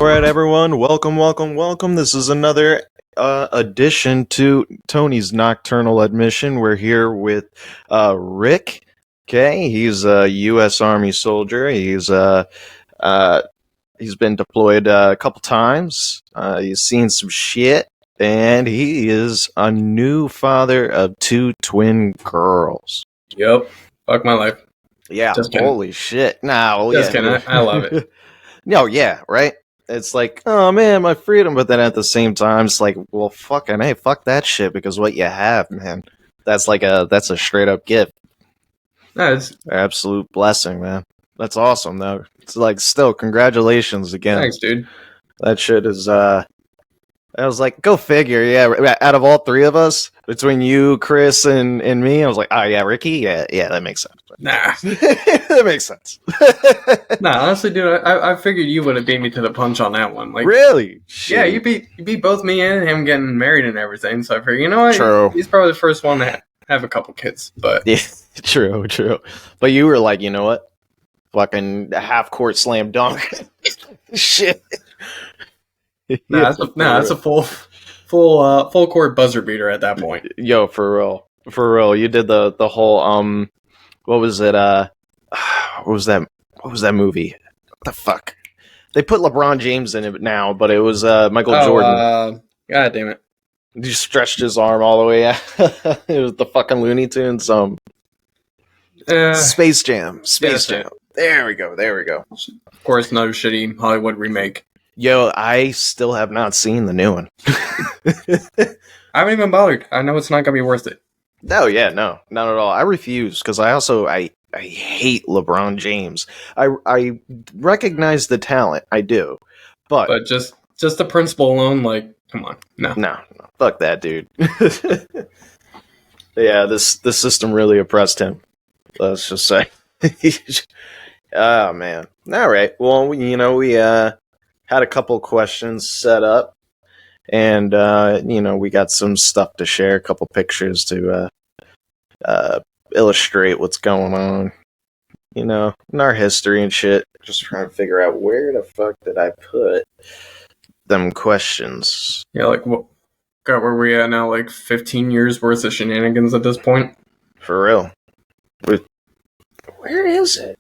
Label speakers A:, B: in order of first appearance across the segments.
A: right, everyone. Welcome. This is another addition to Tony's Nocturnal Admission. We're here with Rick. Okay, he's a U.S. Army soldier. He's been deployed a couple times. He's seen some shit, and he is a new father of two twin girls.
B: Yep. Fuck my life.
A: Yeah,
B: Just kidding.
A: holy shit. Nah,
B: Just kidding. I love it.
A: No, yeah, right? It's like, oh man, my freedom, but then at the same time, it's like, well, fucking, hey, fuck that shit, because what you have, man, that's a straight up gift.
B: No, it's
A: Absolute blessing, man. That's awesome, though. It's like, still, congratulations again.
B: thanks, dude.
A: That shit is, I was like, go figure, yeah, out of all three of us, between you, Chris, and me, I was like, oh yeah, Ricky, yeah, that makes sense.
B: Nah.
A: That makes sense.
B: Nah, honestly, dude, I figured you would have beat me to the punch on that one. Like,
A: really?
B: yeah, you beat both me and him getting married and everything, so I figured, you know what?
A: True.
B: He's probably the first one to have a couple kids, but...
A: Yeah, true. But you were like, you know what? Fucking half-court slam dunk. Shit.
B: Nah, that's a full court buzzer beater at that point.
A: Yo, for real. You did the whole what was it? What was that movie? What the fuck? They put LeBron James in it now, but it was Michael Jordan.
B: God damn it!
A: He stretched his arm all the way out. It was the fucking Looney Tunes. Space Jam. There we go.
B: Of course, another shitty Hollywood remake.
A: Yo, I still have not seen the new one.
B: I haven't even bothered. I know it's not gonna be worth it.
A: No, not at all. I refuse because I hate LeBron James. I recognize the talent, I do, but
B: just the principle alone, like, come on,
A: no, fuck that dude. Yeah, this system really oppressed him. Let's just say. Oh man. All right. Well, we had a couple questions set up, and we got some stuff to share, a couple pictures to illustrate what's going on, in our history and shit. Just trying to figure out where the fuck did I put them questions.
B: Yeah, like what? God, where we at now? Like 15 years worth of shenanigans at this point.
A: For real. Where is it?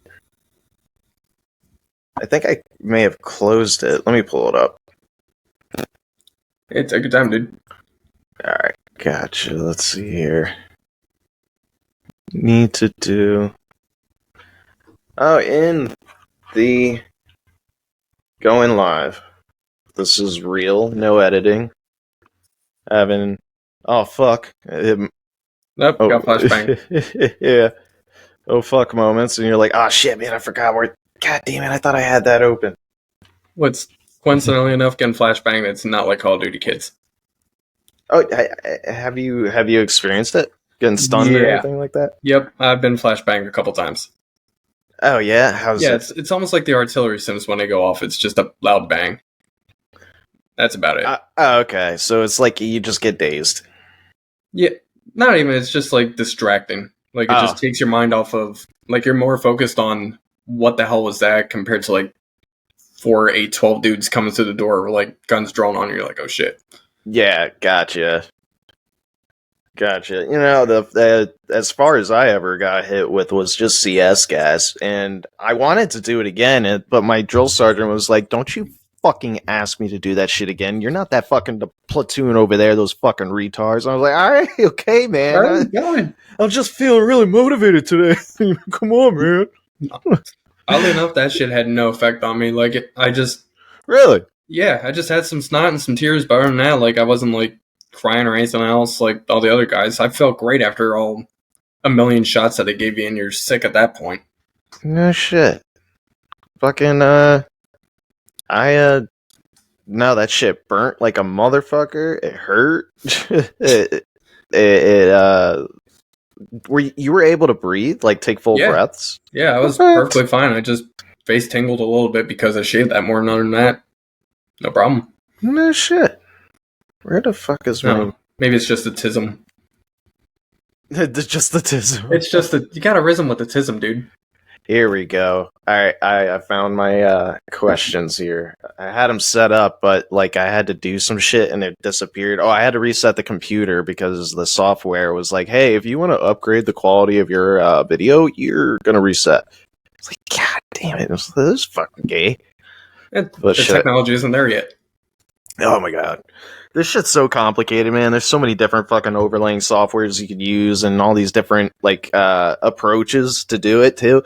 A: I think I may have closed it. Let me pull it up.
B: Hey, take your time, dude.
A: Alright, gotcha. Let's see here. Need to do... Oh, in the... Going live. This is real, no editing. Oh, fuck.
B: Nope, got flashbang.
A: Yeah. Oh, fuck moments, and you're like, oh, shit, man, I forgot where... God damn it, I thought I had that open.
B: What's coincidentally enough getting flashbang that's not like Call of Duty kids.
A: Oh, have you experienced it? Getting stunned or anything like that?
B: Yep, I've been flashbanged a couple times.
A: Oh, yeah? How's it?
B: It's almost like the artillery sims when they go off. It's just a loud bang. That's about it.
A: Okay, so it's like you just get dazed.
B: Yeah, not even. It's just like distracting. Like it just takes your mind off of, like, you're more focused on what the hell was that compared to like 4, 8, 12 dudes coming through the door with like guns drawn on you. You're like, oh shit.
A: Yeah, gotcha. The as far as I ever got hit with was just CS gas, and I wanted to do it again, but my drill sergeant was like, don't you fucking ask me to do that shit again. You're not that fucking the platoon over there, those fucking retards. I was like, alright, okay, man. I'm just feeling really motivated today. Come on, man.
B: Oddly enough, that shit had no effect on me. Like, I just...
A: Really?
B: Yeah, I just had some snot and some tears, but other than that, like, I wasn't, like, crying or anything else like all the other guys. I felt great after all a million shots that they gave you, and you're sick at that point.
A: No shit. Fucking, no, that shit burnt like a motherfucker. It hurt. You were able to breathe, like take full breaths?
B: Yeah, I was perfectly fine. I just face tingled a little bit because I shaved that more than other than that. No problem.
A: No shit. Where the fuck is my...
B: Maybe it's just the tism.
A: Just the tism.
B: It's just you got a rhythm with the tism, dude.
A: Here we go. All right, I found my questions here. I had them set up, but like I had to do some shit and it disappeared. Oh, I had to reset the computer because the software was like, "Hey, if you want to upgrade the quality of your video, you're gonna reset." It's like, God damn it, this is fucking gay.
B: The technology isn't there yet.
A: Oh my god. This shit's so complicated, man. There's so many different fucking overlaying softwares you could use and all these different like approaches to do it too.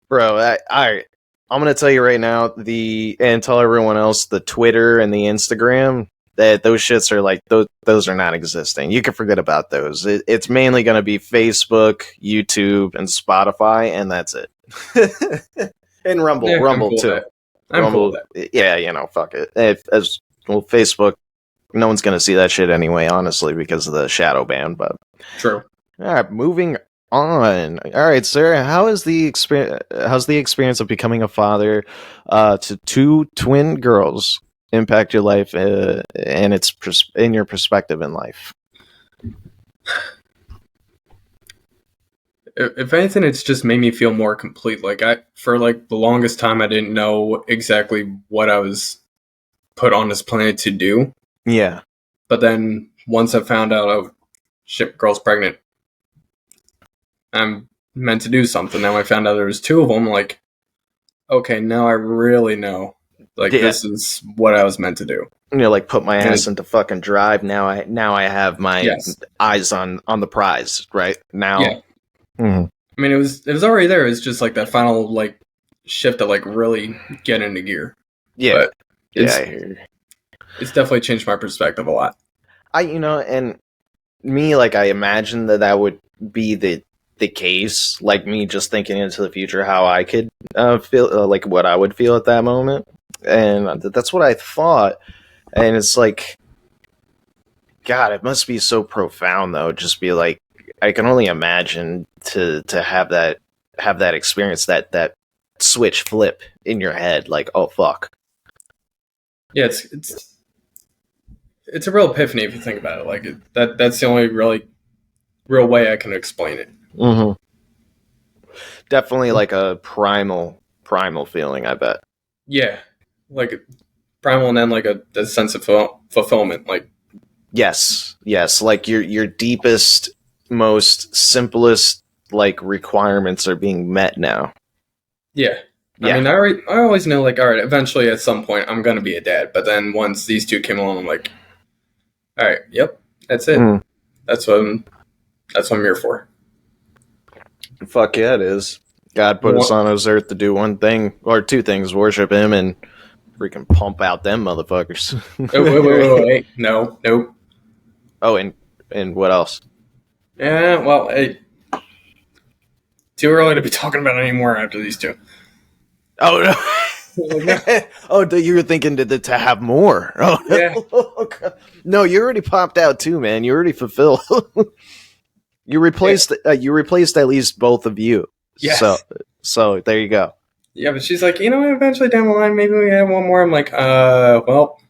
A: Bro, I'm gonna tell you right now, and tell everyone else, the Twitter and the Instagram, that those shits are like those are not existing. You can forget about those. It's mainly gonna be Facebook, YouTube, and Spotify, and that's it. And Rumble,
B: Yeah,
A: Rumble
B: cool
A: too.
B: I'm cool with that.
A: Yeah, fuck it. Facebook, no one's gonna see that shit anyway, honestly, because of the shadow ban. But
B: True.
A: all right, moving on. All right, Sarah, how's the experience of becoming a father to two twin girls impact your life and in your perspective in life?
B: If anything, it's just made me feel more complete. Like for the longest time, I didn't know exactly what I was put on this planet to do.
A: Yeah.
B: But then once I found out, oh shit, girl's pregnant, I'm meant to do something. Now I found out there was two of them. Like, okay, now I really know. Like, this is what I was meant to do.
A: Like put my ass into fucking drive. Now I have my eyes on the prize. Right now.
B: Yeah. Mm-hmm. I mean, it was already there. It's just like that final like shift to like really get into gear.
A: Yeah.
B: But it's definitely changed my perspective a lot.
A: And me, like, I imagine that would be the case. Like me just thinking into the future, how I could feel, like what I would feel at that moment, and that's what I thought. And it's like, God, it must be so profound, though. Just be like, I can only imagine to have that experience, that switch flip in your head, like, oh fuck.
B: Yeah, it's a real epiphany if you think about it. Like that's the only really real way I can explain it.
A: Mm-hmm. Definitely like a primal feeling, I bet.
B: Yeah, like primal, and then like a sense of fulfillment. Like
A: yes, like your deepest, most simplest like requirements are being met now.
B: Yeah. I mean, I always know, like, all right, eventually at some point I'm gonna be a dad. But then once these two came along, I'm like, all right, yep, that's it. Mm. That's what I'm here for.
A: Fuck yeah, it is. God put us on this earth to do one thing or two things: worship Him and freaking pump out them motherfuckers.
B: Wait. No, nope.
A: Oh, and what else?
B: Yeah, well, too early to be talking about it anymore after these two.
A: Oh no! Oh, you were thinking to have more? Oh
B: yeah.
A: No, you already popped out too, man. You already fulfilled. You replaced at least both of you. Yes. So there you go.
B: Yeah, but she's like, eventually down the line, maybe we have one more. I'm like, well,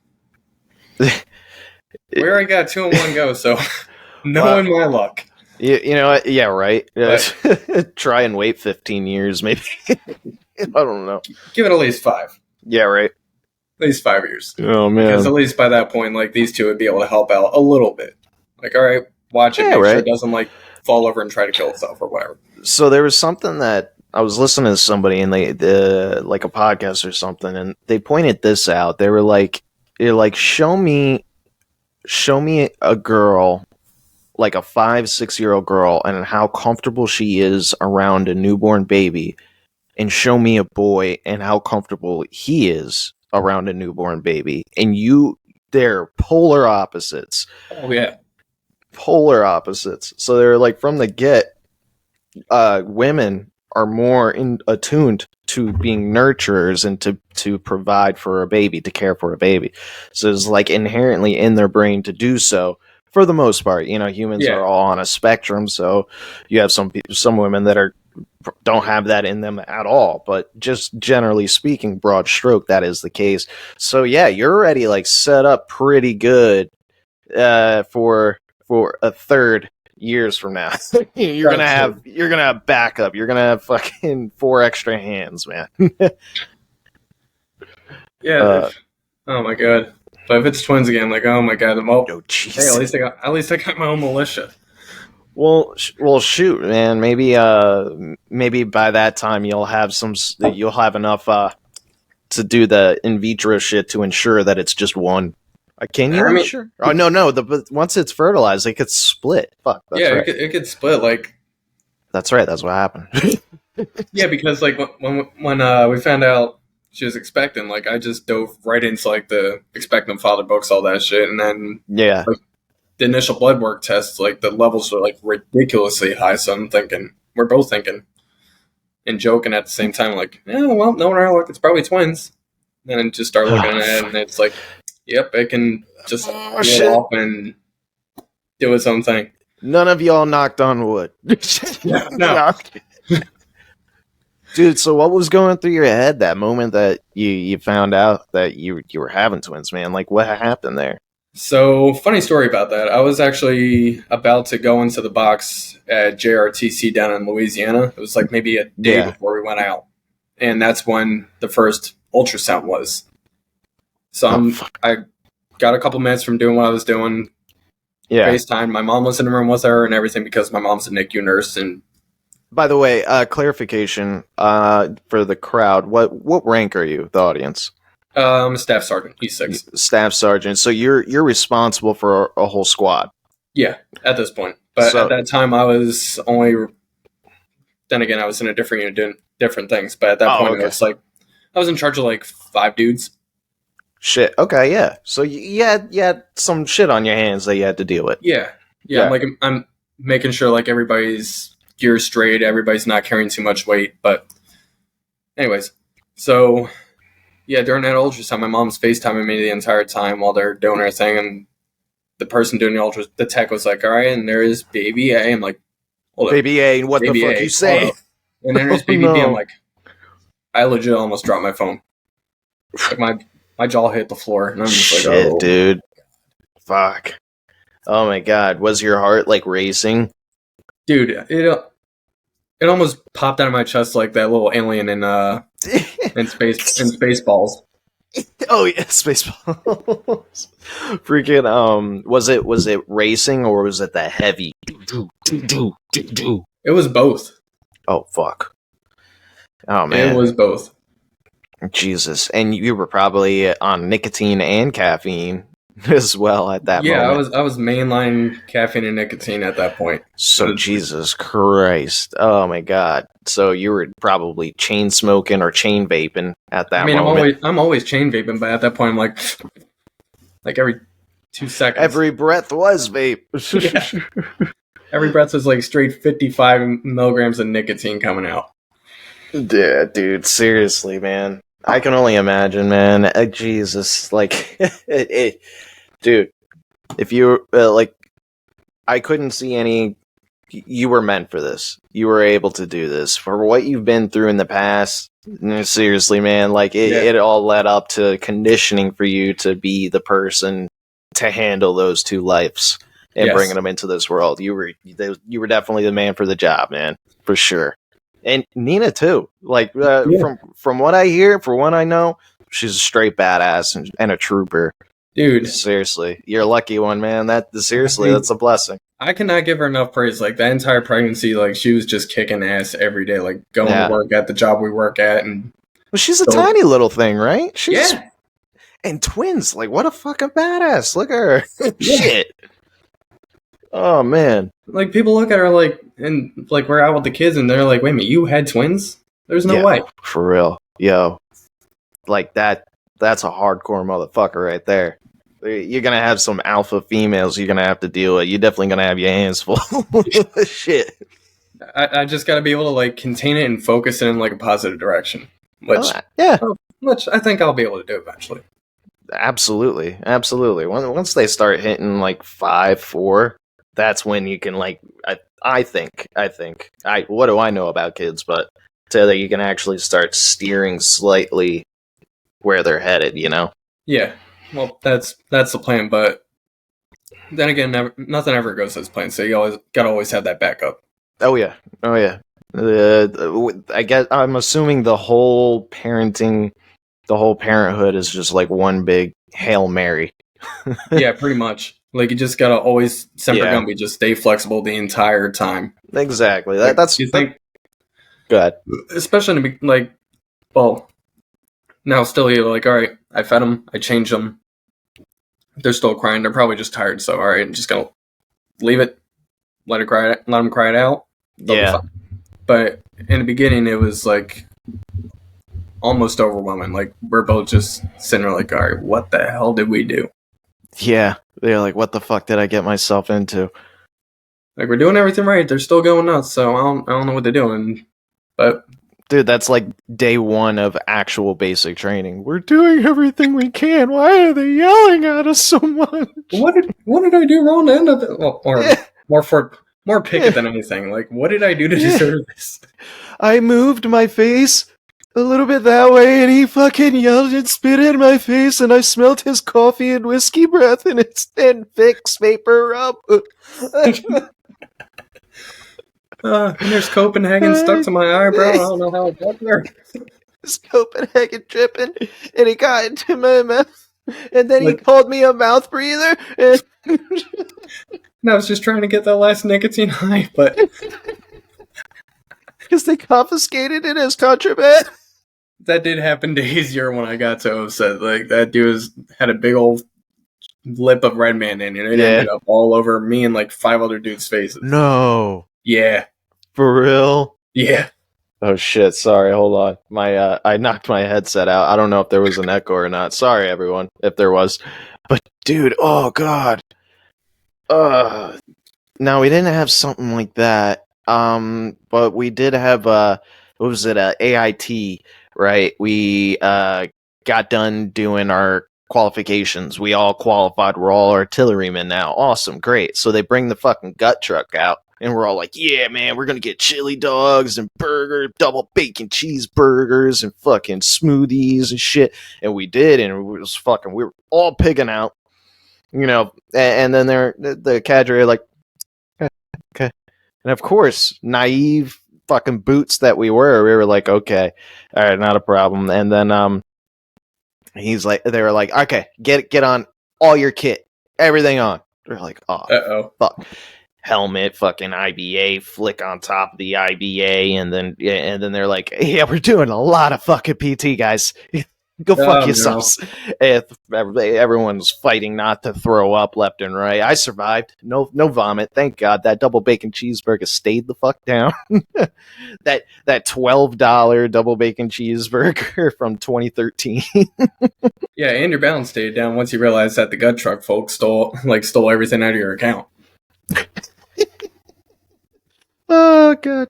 B: we already got 2 in 1 go, so no in my luck.
A: You know what? Yeah, right. Try and wait 15 years, maybe. I don't know.
B: Give it at least 5.
A: Yeah, right.
B: At least 5 years.
A: Oh, man.
B: Because at least by that point, like, these two would be able to help out a little bit. Like, all right, watch it, make sure it doesn't, like, fall over and try to kill itself or whatever.
A: So there was something that I was listening to somebody and they like a podcast or something, and they pointed this out. They were like, show me a girl, like a 5-6-year-old girl, and how comfortable she is around a newborn baby, and show me a boy and how comfortable he is around a newborn baby. And they're polar opposites.
B: Oh yeah.
A: Polar opposites. So they're like, from the get, women are more attuned to being nurturers and to provide for a baby, to care for a baby. So it's like inherently in their brain to do so. For the most part, humans are all on a spectrum. So you have some women that don't have that in them at all. But just generally speaking, broad stroke, that is the case. So yeah, you're already like set up pretty good for a third years from now. you're gonna have backup. You're gonna have fucking 4 extra hands, man.
B: Yeah. Oh my god. But if it's twins again, like, oh my god, well, hey, at least I got my own militia.
A: Well, shoot, man. Maybe by that time you'll have enough to do the in vitro shit to ensure that it's just one. Can you ensure? Oh no. But once it's fertilized, it could split. Fuck.
B: That's right. it could split. Like,
A: that's right. That's what happened.
B: Yeah, because like when we found out she was expecting, like I just dove right into like the expectant father books, all that shit, and then
A: yeah,
B: like, the initial blood work tests, like the levels were like ridiculously high. So we're both thinking and joking at the same time, like, yeah, well, no one look, it's probably twins. And then just start looking at it, and it's like, yep, it can just go off and do its own thing.
A: None of y'all knocked on wood.
B: No.
A: Dude, so what was going through your head that moment that you found out that you were having twins, man? Like, what happened there?
B: So, funny story about that. I was actually about to go into the box at JRTC down in Louisiana. It was like maybe a day before we went out. And that's when the first ultrasound was. So I got a couple minutes from doing what I was doing. Yeah. FaceTime. My mom was in the room with her and everything because my mom's a NICU nurse. And
A: by the way, clarification for the crowd. What rank are you, the audience?
B: Staff sergeant. He's 6.
A: Staff sergeant. So you're responsible for a whole squad.
B: Yeah, at this point. But at that time, I was only. Then again, I was in a different unit doing different things. But at that point, it was like I was in charge of like 5 dudes.
A: Shit. Okay. Yeah. So you had some shit on your hands that you had to deal with.
B: Yeah. I'm making sure like everybody's gear straight. Everybody's not carrying too much weight. But anyways, so. Yeah, during that ultrasound, my mom's FaceTiming me the entire time while they're doing their thing, and the person doing the tech was like, all right, and there is baby A. I'm like, hold up.
A: Baby A, what baby the fuck you say?
B: And then there's baby B. I'm like, I legit almost dropped my phone. Like my jaw hit the floor, and I'm just like,
A: shit, dude. Fuck. Oh my god, was your heart like racing?
B: Dude, it almost popped out of my chest like that little alien in Spaceballs.
A: Oh yeah, Spaceballs. Freaking was it racing or was it that heavy?
B: It was both.
A: Oh fuck. Oh man.
B: It was both.
A: Jesus. And you were probably on nicotine and caffeine as well at that moment.
B: Yeah, I was mainline caffeine and nicotine at that point.
A: So Jesus Christ. Oh my god. So you were probably chain smoking or chain vaping at that moment.
B: I'm always chain vaping, but at that point I'm like every 2 seconds.
A: Every breath was vape.
B: Yeah. Every breath was like straight 55 milligrams of nicotine coming out.
A: Yeah, dude, seriously, man. I can only imagine, man. Jesus, like dude, if you I couldn't see any. You were meant for this. You were able to do this for what you've been through in the past. Seriously, man, like it all led up to conditioning for you to be the person to handle those 2 lives and bringing them into this world. You were definitely the man for the job, man, for sure. And Nina too. Like from what I hear, for what I know, she's a straight badass and a trooper.
B: Dude,
A: seriously, you're a lucky one, man. That's a blessing.
B: I cannot give her enough praise. Like that entire pregnancy, like she was just kicking ass every day, like going to work at the job we work at, and
A: she's a tiny little thing, right? And twins, like what a fucking badass! Look at her, shit. Oh man,
B: like people look at her like, and like we're out with the kids, and they're like, "Wait a minute, you had twins? There's no way."
A: For real, yo, like that. That's a hardcore motherfucker right there. You're gonna have some alpha females you're gonna have to deal with. You're definitely gonna have your hands full. Shit.
B: I just gotta be able to like contain it and focus it in like a positive direction. Which I think I'll be able to do eventually.
A: Absolutely. Once they start hitting like 5, 4, that's when you can like. I think. What do I know about kids? But so that you can actually start steering slightly where they're headed. You know.
B: Yeah. Well, that's the plan, but Then again, nothing ever goes as planned, so you always gotta have that backup.
A: Oh yeah, oh yeah. I guess I'm assuming the whole parenthood is just like one big Hail Mary.
B: Yeah, pretty much. Like you just gotta always semper
A: Yeah,
B: gumby, just stay flexible the entire time.
A: exactly.
B: Like
A: That's
B: you think,
A: good.
B: especially in like, well, now still you're like, all right, I fed them, I changed them, they're still crying, they're probably just tired, so all right, I'm just gonna leave it, let them cry it out, they'll be
A: Yeah,
B: fine. But in the beginning, it was like almost overwhelming. Like we're both just sitting there, like, all right, what the hell did we do?
A: yeah. They're like, what the fuck did I get myself into?
B: Like we're doing everything right, they're still going nuts, so I don't know what they're doing. But
A: Dude, that's like day one of actual basic training. We're doing everything we can. Why are they yelling at us so much?
B: what did I do wrong to end up? Well, or more picket than anything. Like what did I do to deserve this?
A: I moved my face a little bit that way, and he fucking yelled and spit in my face, and I smelled his coffee and whiskey breath and Vicks vapor rub.
B: And there's Copenhagen stuck to my eyebrow. I don't know how it got there.
A: This Copenhagen dripping, and he got into my mouth, and then he
B: Like,
A: called me a mouth breather. And
B: I was just trying to get that last nicotine high, but
A: because they confiscated it as contraband.
B: that did happen easier when I got to Offset. Like that dude had a big old lip of Red Man in it. It ended up all over me and like 5 other dudes' faces.
A: No.
B: Yeah.
A: For real?
B: Yeah.
A: Oh shit, sorry, hold on. My I knocked my headset out. I don't know if there was an echo or not. Sorry everyone, if there was. But dude, oh god. No, we didn't have something like that. But we did have what was it, AIT, right? We got done doing our qualifications. We all qualified. We're all artillerymen now. Awesome, great. So they bring the fucking gut truck out. And we're all like, yeah, man, we're going to get chili dogs and burger, double bacon cheeseburgers and fucking smoothies and shit. And we did, and we were all pigging out, you know. And then the cadre like, okay. And of course, naive fucking boots that we were like, okay, all right, not a problem. And then they were like, okay, get on all your kit, everything on. They're like, oh, fuck. Helmet, fucking IBA, flick on top of the IBA, and then they're like, yeah, we're doing a lot of fucking PT, guys. Go fuck yourselves. No. Everyone's fighting not to throw up left and right. I survived. No vomit. Thank God. That double bacon cheeseburger stayed the fuck down. that $12 double bacon cheeseburger from 2013.
B: Yeah, and your balance stayed down once you realized that the gut truck folks stole everything out of your account.
A: Oh god.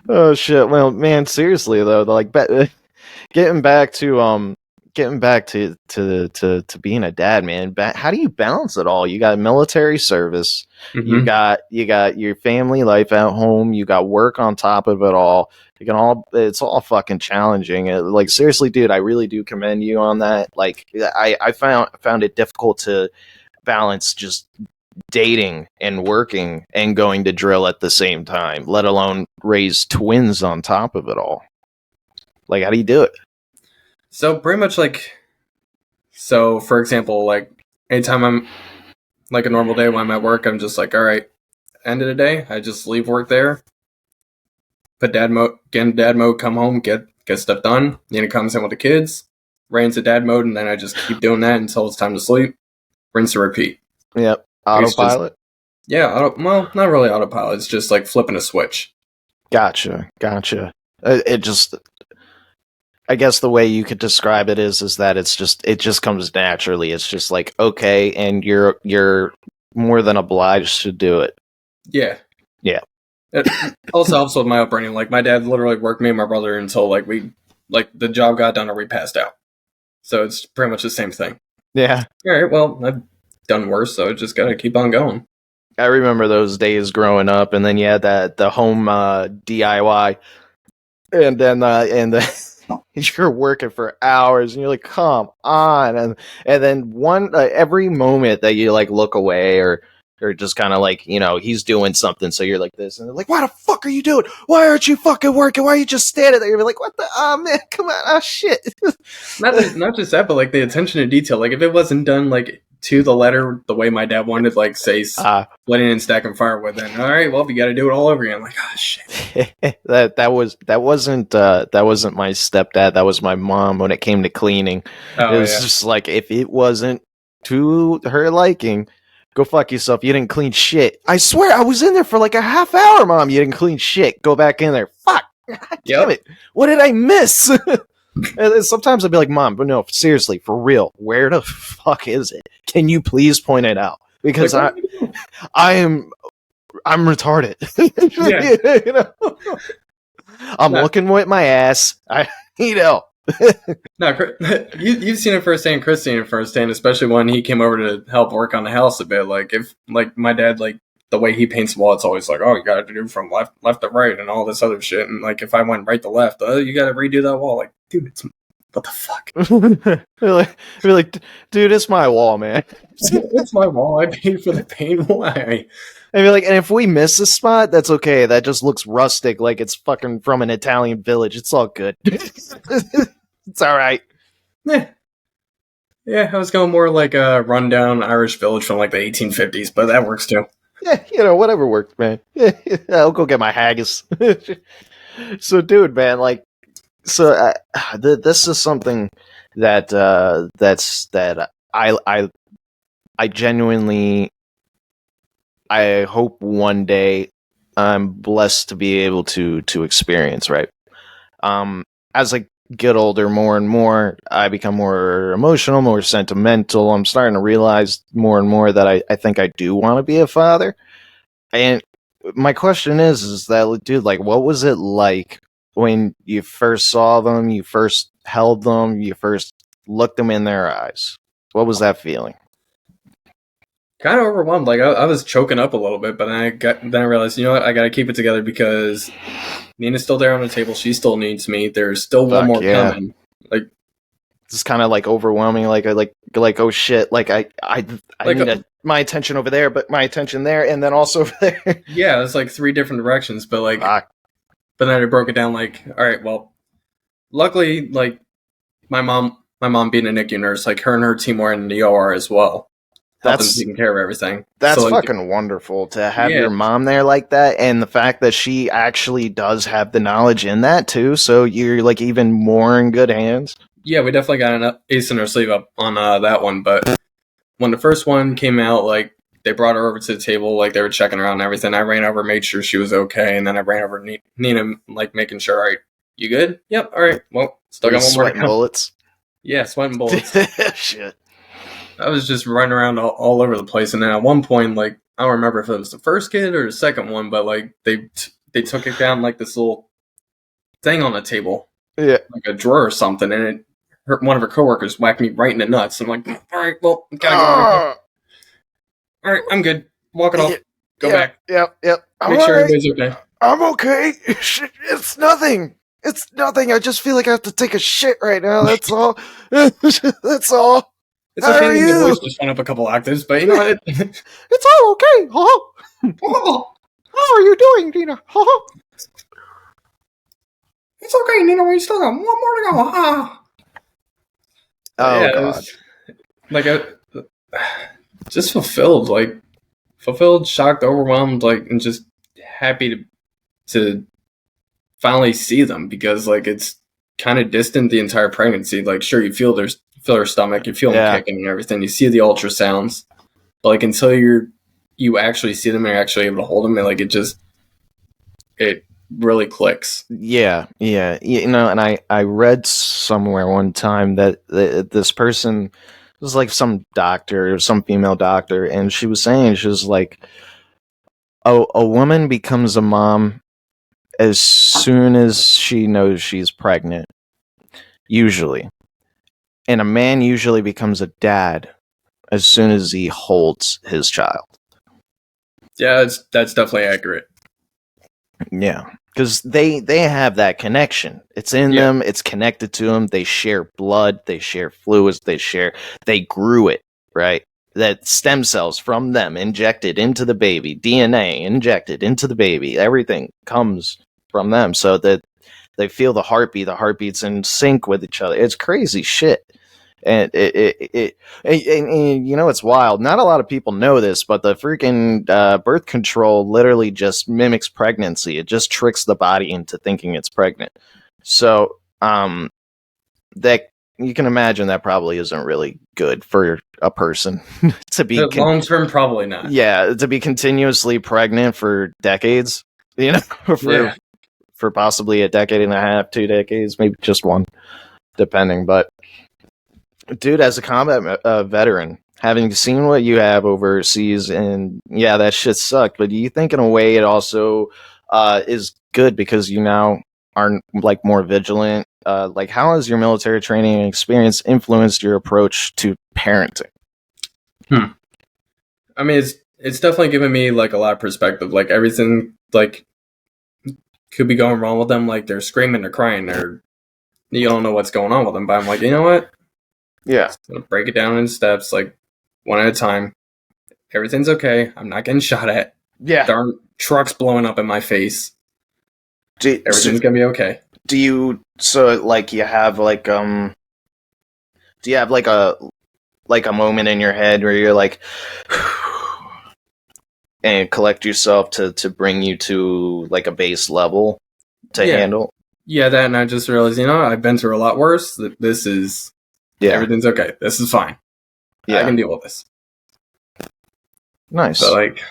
A: Oh shit. Well, man, seriously though, like getting back to being a dad, man. How do you balance it all? You got military service, you got your family life at home, you got work on top of it all. It's all fucking challenging. Like seriously, dude, I really do commend you on that. Like I found it difficult to balance just dating and working and going to drill at the same time, let alone raise twins on top of it all. Like, how do you do it?
B: So pretty much so for example, like anytime I'm like a normal day when I'm at work, I'm just like, all right, end of the day, I just leave work there, put dad mode, get in dad mode, come home, get stuff done. Then it comes in with the kids, right into dad mode, and then I just keep doing that until it's time to sleep. Rinse and repeat.
A: Yep. Autopilot?
B: Well, not really autopilot. It's just like flipping a switch.
A: Gotcha. I guess the way you could describe it is that it just comes naturally. It's just like, okay, and you're more than obliged to do it.
B: Yeah.
A: Yeah.
B: It also helps with my upbringing. Like my dad literally worked me and my brother until the job got done or we passed out. So it's pretty much the same thing.
A: Yeah.
B: All right. Well, I've done worse, so just gotta keep on going.
A: I remember those days growing up, and then you had the home DIY, and then you're working for hours, and you're like, come on, and then every moment that you like look away or just kind of like, he's doing something, so you're like this, and they're like, why the fuck are you doing? Why aren't you fucking working? Why are you just standing there? You're like, what the? Oh man, come on, oh shit.
B: Not just that, but like the attention to detail. Like if it wasn't done like to the letter, the way my dad wanted, like say splitting and stacking firewood, then all right, well, if you got to do it all over again, I'm like, oh shit.
A: that wasn't my stepdad. That was my mom when it came to cleaning.
B: Oh,
A: it was just like, if it wasn't to her liking, go fuck yourself. You didn't clean shit. I swear, I was in there for like a half hour, Mom. You didn't clean shit. Go back in there. Fuck. God damn it. What did I miss? And sometimes I'd be like, Mom, but no, seriously, for real, where the fuck is it? Can you please point it out? Because like, I'm retarded. I'm looking with my ass.
B: No, you've seen it firsthand, Chris seen it firsthand, especially when he came over to help work on the house a bit. Like if like my dad, like the way he paints the wall, it's always like, oh, you got to do from left to right and all this other shit. And like if I went right to left, you got to redo that wall. Like, dude, what the fuck?
A: Be like, dude, it's my wall, man.
B: It's my wall. I paid for the paint. Why?
A: And be like, and if we miss a spot, that's okay. That just looks rustic, like it's fucking from an Italian village. It's all good. It's all right.
B: Yeah, I was going more like a rundown Irish village from like the 1850s, but that works too.
A: Yeah, whatever works, man. I'll go get my haggis. So, dude, man, like, this is something that I genuinely, I hope one day I'm blessed to be able to experience, right? As I get older, more and more, I become more emotional, more sentimental. I'm starting to realize more and more that I think I do want to be a father. And my question is that, dude, like, what was it like when you first saw them, you first held them, you first looked them in their eyes? What was that feeling?
B: Kind of overwhelmed. Like I was choking up a little bit, but then I realized, you know what, I got to keep it together because Nina's still there on the table. She still needs me. There's still one more coming. Like
A: it's kind of like overwhelming. Like oh shit. Like I like need my attention over there, but my attention there, and then also over there.
B: Yeah, it's like 3 different directions, but like, but then I broke it down. Like, all right, well, luckily, like my mom being a NICU nurse, like her and her team were in the OR as well. That's taking care of everything.
A: That's so, like, fucking wonderful to have your mom there like that, and the fact that she actually does have the knowledge in that too. So you're like even more in good hands.
B: Yeah, we definitely got an ace in our sleeve up on that one. But when the first one came out, like they brought her over to the table, like they were checking her out and everything. I ran over, made sure she was okay, and then I ran over Nina, like making sure, all right, you good? Yep. All right. Well, still got one more.
A: Sweating bullets.
B: Yeah, sweating bullets.
A: Shit.
B: I was just running around all over the place, and then at one point, like I don't remember if it was the first kid or the second one, but like they took it down like this little thing on the table,
A: like
B: a drawer or something, and one of her coworkers whacked me right in the nuts. I'm like, all right, well, gotta go. All right, I'm good. Walk it off. Go back.
A: Yep.
B: Make sure everybody's okay.
A: I'm okay. It's nothing. It's nothing. I just feel like I have to take a shit right now. That's all. That's all.
B: It's okay. The voice just went up a couple octaves, but you know what?
A: It's all okay. How are you doing, Nina?
B: It's okay, Nina. We still got one more to go.
A: Oh yeah, God!
B: Like just fulfilled, shocked, overwhelmed, like, and just happy to finally see them because, like, it's kind of distant the entire pregnancy. Like, sure, you feel her stomach, you feel them kicking and everything. You see the ultrasounds, but like until you actually see them and you're actually able to hold them, and like it really clicks.
A: Yeah. You know, and I read somewhere one time that this person was like some doctor, some female doctor, and she was saying, she was like, a woman becomes a mom as soon as she knows she's pregnant, usually. And a man usually becomes a dad as soon as he holds his child.
B: Yeah, that's definitely accurate.
A: Yeah. because they have that connection. It's in them. It's connected to them. They share blood. They share fluids. They grew it, right? That stem cells from them injected into the baby, DNA injected into the baby. Everything comes from them, so that they feel the heartbeat. The heartbeat's in sync with each other. It's crazy shit. And and you know, it's wild. Not a lot of people know this, but the freaking birth control literally just mimics pregnancy. It just tricks the body into thinking it's pregnant. So, that you can imagine that probably isn't really good for a person to be
B: long term. Probably not.
A: Yeah, to be continuously pregnant for decades. You know, for possibly a decade and a half, 2 decades, maybe just one, depending. But dude, as a combat veteran, having seen what you have overseas, and yeah, that shit sucked. But do you think, in a way, it also is good because you now are like more vigilant? Like, how has your military training and experience influenced your approach to parenting?
B: I mean, it's definitely given me like a lot of perspective. Like everything, like could be going wrong with them. Like they're screaming or crying, or you don't know what's going on with them. But I'm like, you know what?
A: Yeah.
B: Just gonna break it down in steps, like one at a time. Everything's okay. I'm not getting shot at.
A: Yeah.
B: Darn trucks blowing up in my face. Everything's gonna be okay.
A: Do you like you have like do you have like a moment in your head where you're like and collect yourself to bring you to like a base level to handle?
B: Yeah, that, and I just realized, you know, I've been through a lot worse. This is everything's okay. This is fine. Yeah. I can deal with this.
A: Nice.
B: So like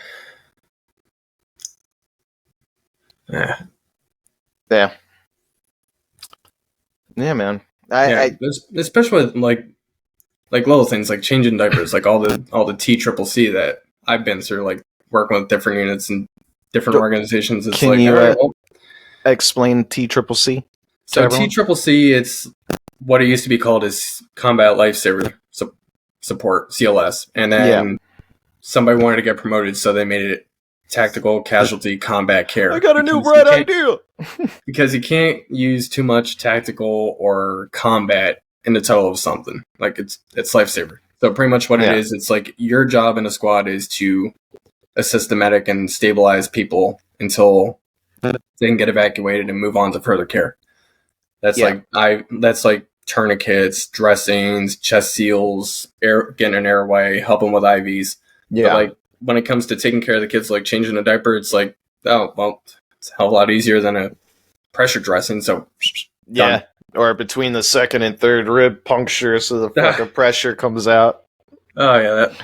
A: Yeah, man.
B: Especially with like little things like changing diapers, like all the TCCC that I've been through, like working with different units and different organizations. It's
A: Can you explain TCCC?
B: So TCCC, it's what it used to be called is Combat Lifesaver Support, CLS, and then somebody wanted to get promoted, so they made it Tactical Casualty Combat Care.
A: I got a new bright idea.
B: Because you can't use too much tactical or combat in the title of something. Like it's lifesaver. So pretty much what it is, it's like your job in a squad is to assist the medic and stabilize people until they can get evacuated and move on to further care. That's like tourniquets, dressings, chest seals, getting an airway, helping with IVs. Yeah. But like when it comes to taking care of the kids, like changing a diaper, it's like, oh well, it's a hell of a lot easier than a pressure dressing. So
A: done. Or between the second and third rib puncture, so the fucking pressure comes out.
B: Oh yeah,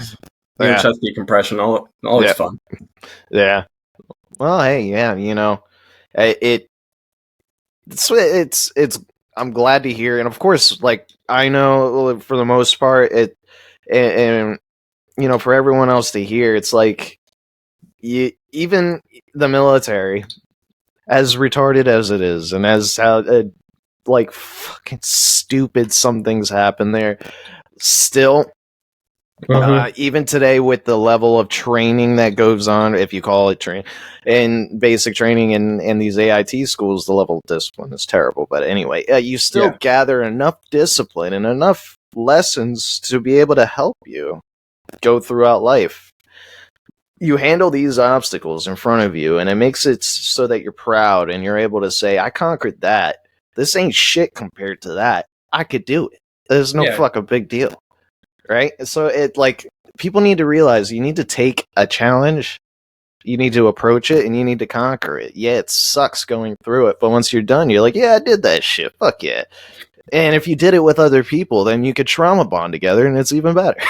B: that chest decompression, all is fun.
A: Yeah. Well, hey, yeah, you know, it's I'm glad to hear, and of course, like I know for the most part, and you know, for everyone else to hear, it's like even the military, as retarded as it is, and as how like fucking stupid some things happen there, still. Even today, with the level of training that goes on, if you call it train, and basic training in these AIT schools, the level of discipline is terrible. But anyway, you still gather enough discipline and enough lessons to be able to help you go throughout life. You handle these obstacles in front of you, and it makes it so that you're proud and you're able to say, I conquered that. This ain't shit compared to that. I could do it. There's no fucking big deal. Right? So it like people need to realize you need to take a challenge, you need to approach it, and you need to conquer it. Yeah, it sucks going through it, but once you're done, you're like, yeah, I did that shit. Fuck yeah. And if you did it with other people, then you could trauma bond together, and it's even better.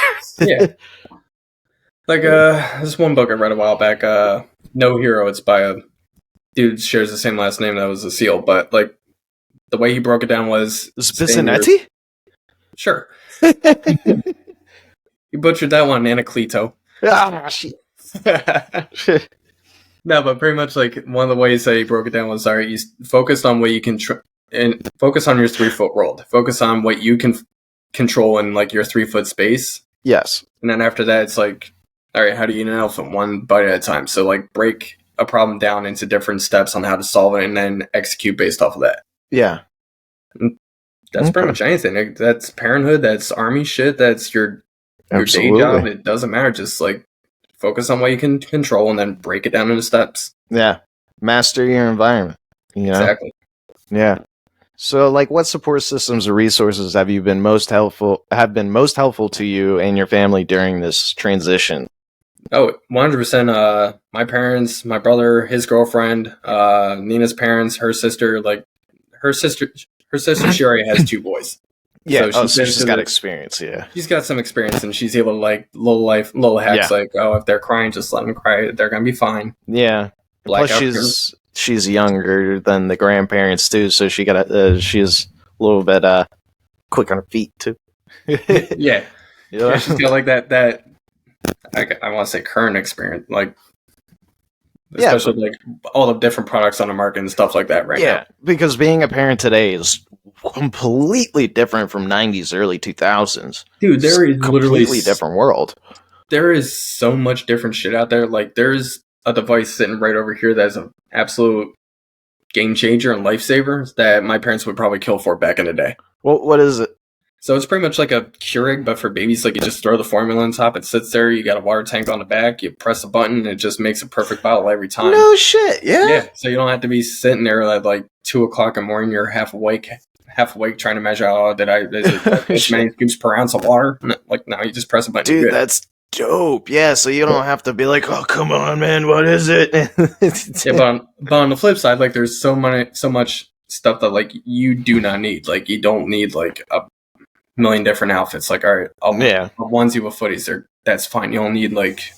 B: Like this one book I read a while back, No Hero. It's by a dude shares the same last name that was a SEAL, but like the way he broke it down was
A: Spicinetti?
B: Sure. You butchered that one, Anacleto.
A: Ah, shit.
B: No, but pretty much like one of the ways that he broke it down was, all right, you focused on what you can and focus on your 3-foot world. Focus on what you can control in like your 3-foot space.
A: Yes.
B: And then after that, it's like, all right, how do you eat an elephant? One bite at a time. So like break a problem down into different steps on how to solve it and then execute based off of that.
A: Yeah.
B: That's pretty much anything. That's parenthood, that's army shit, that's your
A: Absolutely.
B: day job. It doesn't matter. Just like focus on what you can control and then break it down into steps.
A: Yeah. Master your environment. You know?
B: Exactly.
A: Yeah. So, like, what support systems or resources have been most helpful to you and your family during this transition?
B: Oh, 100%. My parents, my brother, his girlfriend, Nina's parents, her sister. Like, her sister, she already has 2 boys.
A: Yeah, so she's got experience. Yeah,
B: she's got some experience, and she's able to like little hacks. Like, oh, if they're crying, just let them cry. They're gonna be fine.
A: Yeah. Plus, she's younger than the grandparents too, so she's a little bit quick on her feet too.
B: Yeah, she's got like that. I want to say current experience, like especially like all the different products on the market and stuff like that right now.
A: Yeah, because being a parent today is completely different from 90s, early 2000s.
B: Dude, there is literally
A: completely different world.
B: There is so much different shit out there. Like, there's a device sitting right over here that's an absolute game changer and lifesaver that my parents would probably kill for back in the day.
A: Well, what is it?
B: So it's pretty much like a Keurig, but for babies. Like, you just throw the formula on top, it sits there, you got a water tank on the back, you press a button, and it just makes a perfect bottle every time.
A: No shit, yeah.
B: Yeah, so you don't have to be sitting there at like 2 o'clock in the morning, you're half awake trying to measure, is it this many scoops per ounce of water? Like, no, you just press a button.
A: Dude, that's dope. Yeah, so you don't have to be like, oh, come on, man, what is it?
B: Yeah, but on the flip side, like, there's so much stuff that like you do not need. Like, you don't need like a million different outfits. Like, all right, I'll onesie with footies. That's fine. You don't need like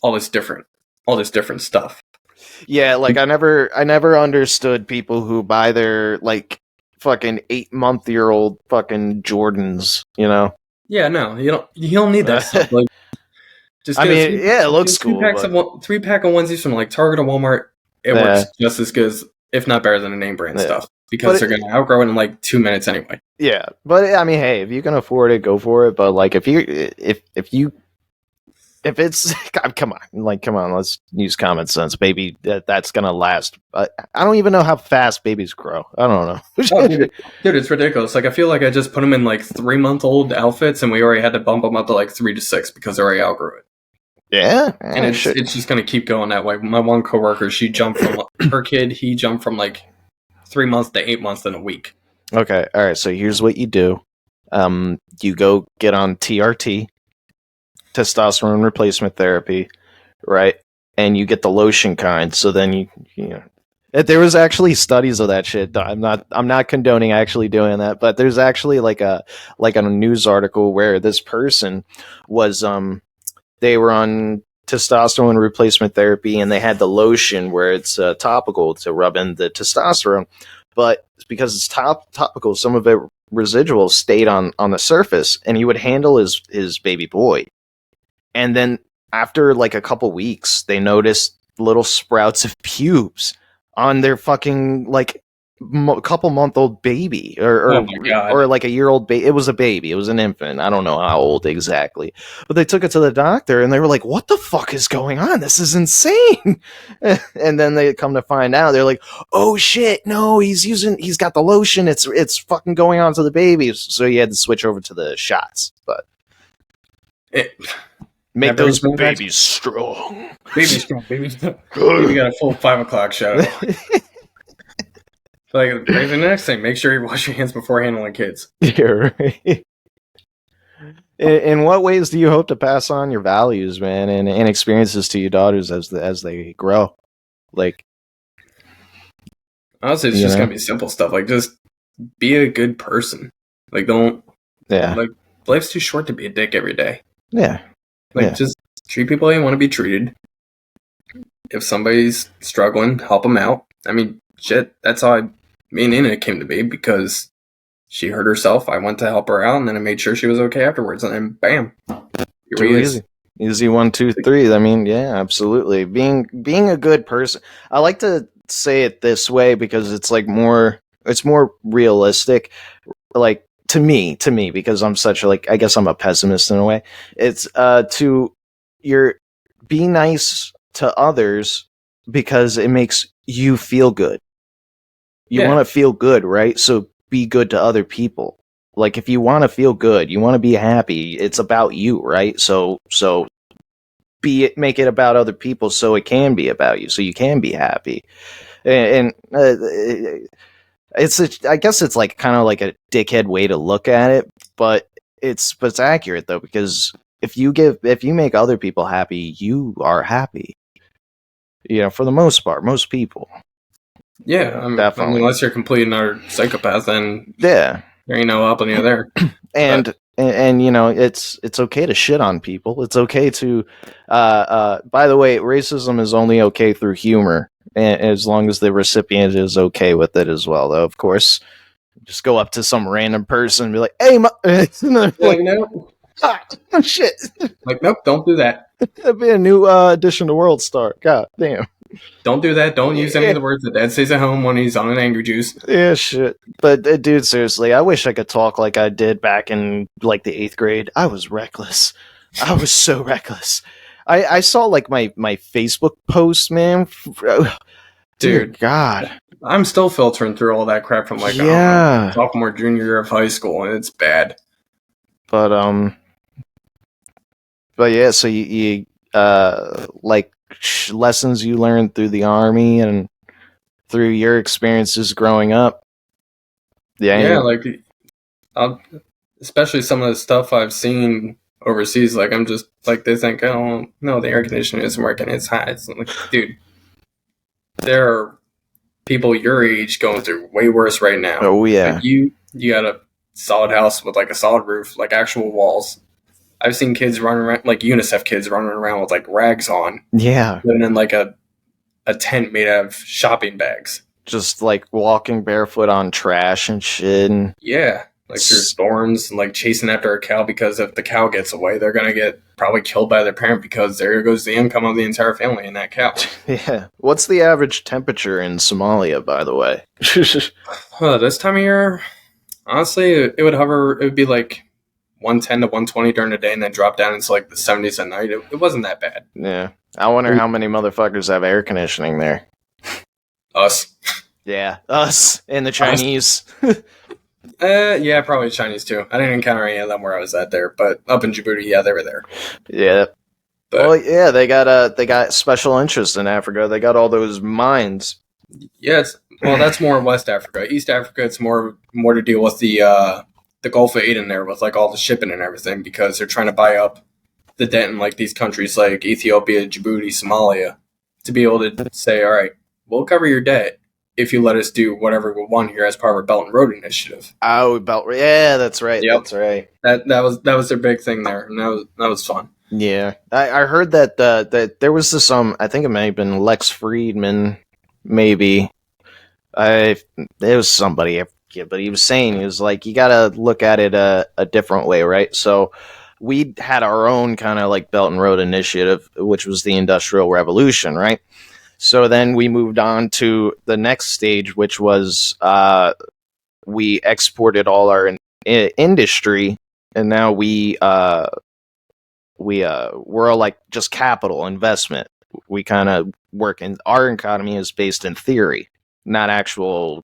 B: all this different stuff.
A: Yeah, like I never understood people who buy their like fucking 8-month-old fucking Jordans, you know?
B: Yeah, no, you don't need that stuff. Like, just
A: it looks cool.
B: 3-pack of onesies from like Target or Walmart, it works just as good, if not better than the name brand stuff, because they're gonna outgrow it in like 2 minutes anyway. Yeah,
A: but I mean, hey, if you can afford it, go for it. But like, if it's come on, let's use common sense, baby. That's gonna last. I don't even know how fast babies grow. I don't know.
B: Oh, dude, it's ridiculous. Like, I feel like I just put them in like 3-month-old outfits, and we already had to bump them up to like 3 to 6 because they already outgrew it.
A: Yeah,
B: and it's just gonna keep going that way. My one coworker, she jumped from her kid. He jumped from like 3 months to 8 months in a week.
A: Okay, all right. So here's what you do. You go get on TRT. Testosterone replacement therapy, right? And you get the lotion kind. So then you know, there was actually studies of that shit. I'm not condoning actually doing that, but there's actually like a news article where this person was they were on testosterone replacement therapy and they had the lotion where it's topical to rub in the testosterone, but because it's topical, some of it residual stayed on the surface, and he would handle his baby boy. And then after like a couple weeks, they noticed little sprouts of pubes on their fucking like couple month old baby or like a year old baby. It was a baby. It was an infant. I don't know how old exactly, but they took it to the doctor and they were like, what the fuck is going on? This is insane. And then they come to find out, they're like, oh shit, no, he's got the lotion. It's fucking going on to the babies. So he had to switch over to the shots, but make those babies strong.
B: Baby strong. Baby got a full 5 o'clock shadow. Like, the next thing, make sure you wash your hands before handling kids.
A: Yeah, right. In what ways do you hope to pass on your values, man, and experiences to your daughters as they grow? Like,
B: honestly, it's just gonna be simple stuff. Like, just be a good person. Like, don't. Yeah. Like, life's too short to be a dick every day.
A: Yeah.
B: Like, just treat people how you want to be treated. If somebody's struggling, help them out. I mean, shit, that's how me and Nina came to be, because she hurt herself. I went to help her out, and then I made sure she was okay afterwards. And then, bam, here he is.
A: Easy 1, 2, 3. I mean, yeah, absolutely. Being a good person. I like to say it this way because it's like it's more realistic. Like, to me, because I'm such I guess I'm a pessimist in a way. It's be nice to others because it makes you feel good. You want to feel good, right? So be good to other people. Like, if you want to feel good, you want to be happy, it's about you, right? So make it about other people so it can be about you, so you can be happy. And I guess it's like kind of like a dickhead way to look at it, but it's accurate though, because if you make other people happy, you are happy. You know, for the most part, most people.
B: Yeah,
A: Definitely.
B: unless you're complete another psychopath, then
A: yeah,
B: there ain't no helping you there.
A: And you know, it's okay to shit on people. It's okay to by the way, racism is only okay through humor, as long as the recipient is okay with it as well, though. Of course, just go up to some random person and be like, hey,
B: like, no.
A: Oh, shit.
B: Like, nope, don't do that.
A: That'd be a new addition to World Star. God damn.
B: Don't do that. Don't use any of the words that Dad says at home when he's on an angry juice.
A: Yeah, shit. But dude, seriously, I wish I could talk like I did back in like the 8th grade. I was reckless. I was so reckless. I saw like my Facebook post, man. Dude, God.
B: I'm still filtering through all that crap from like sophomore, junior year of high school, and it's bad.
A: But yeah, so you like lessons you learned through the army and through your experiences growing up.
B: Yeah, like especially some of the stuff I've seen overseas. Like, I'm just like, they think, oh no, the air conditioning isn't working, it's hot. It's like, dude, there are people your age going through way worse right now.
A: Oh yeah.
B: Like, you got a solid house with like a solid roof, like actual walls. I've seen kids running around, like UNICEF kids running around with like rags on.
A: Yeah.
B: Living in like a tent made out of shopping bags.
A: Just like walking barefoot on trash and shit. And
B: yeah. Like through thorns and like chasing after a cow, because if the cow gets away, they're going to get probably killed by their parent, because there goes the income of the entire family in that cow.
A: Yeah. What's the average temperature in Somalia, by the way?
B: This time of year, honestly, it would be like 110 to 120 during the day, and then drop down into like the 70s at night. It wasn't that bad.
A: Yeah. I wonder how many motherfuckers have air conditioning there.
B: Us.
A: Yeah, us and the Chinese.
B: Yeah, probably Chinese too. I didn't encounter any of them where I was at there, but up in Djibouti, yeah, they were there.
A: Yeah. But, well, yeah, they got special interest in Africa. They got all those mines.
B: Yes. Well, that's more West Africa. East Africa, it's more to deal with the Gulf of Aden there, with like all the shipping and everything, because they're trying to buy up the debt in like these countries like Ethiopia, Djibouti, Somalia, to be able to say, all right, we'll cover your debt if you let us do whatever we want here as part of our Belt and Road Initiative.
A: Oh, yeah, that's right. Yep. That's right.
B: That was their big thing there, and that was fun.
A: Yeah, I heard that that there was this I think it may have been Lex Friedman, maybe. It was somebody, but he was saying, he was like, you gotta look at it a different way, right? So we had our own kind of like Belt and Road Initiative, which was the Industrial Revolution, right? So then we moved on to the next stage, which was we exported all our industry, and now we're like just capital investment. We kind of work in, our economy is based in theory, not actual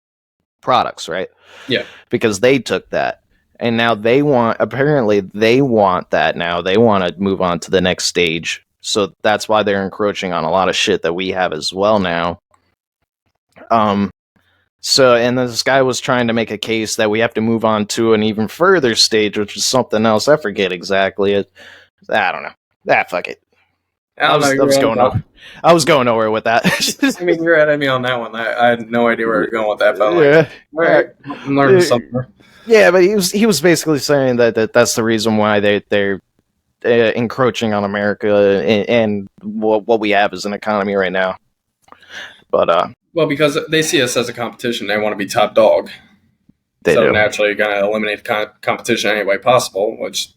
A: products, right?
B: Yeah.
A: Because they took that, and now they want that now. They want to move on to the next stage. So that's why they're encroaching on a lot of shit that we have as well now. So, and this guy was trying to make a case that we have to move on to an even further stage, which is something else. I forget exactly it. I don't know. Fuck it. I was going nowhere with that.
B: I mean, you're at me on that one. I had no idea where you're going with that. But yeah, all right, I'm learning something.
A: Yeah, but he was basically saying that that's the reason why they're encroaching on America and what we have as an economy right now. But
B: well, because they see us as a competition, they want to be top dog. So naturally, you're going to eliminate competition any way possible, which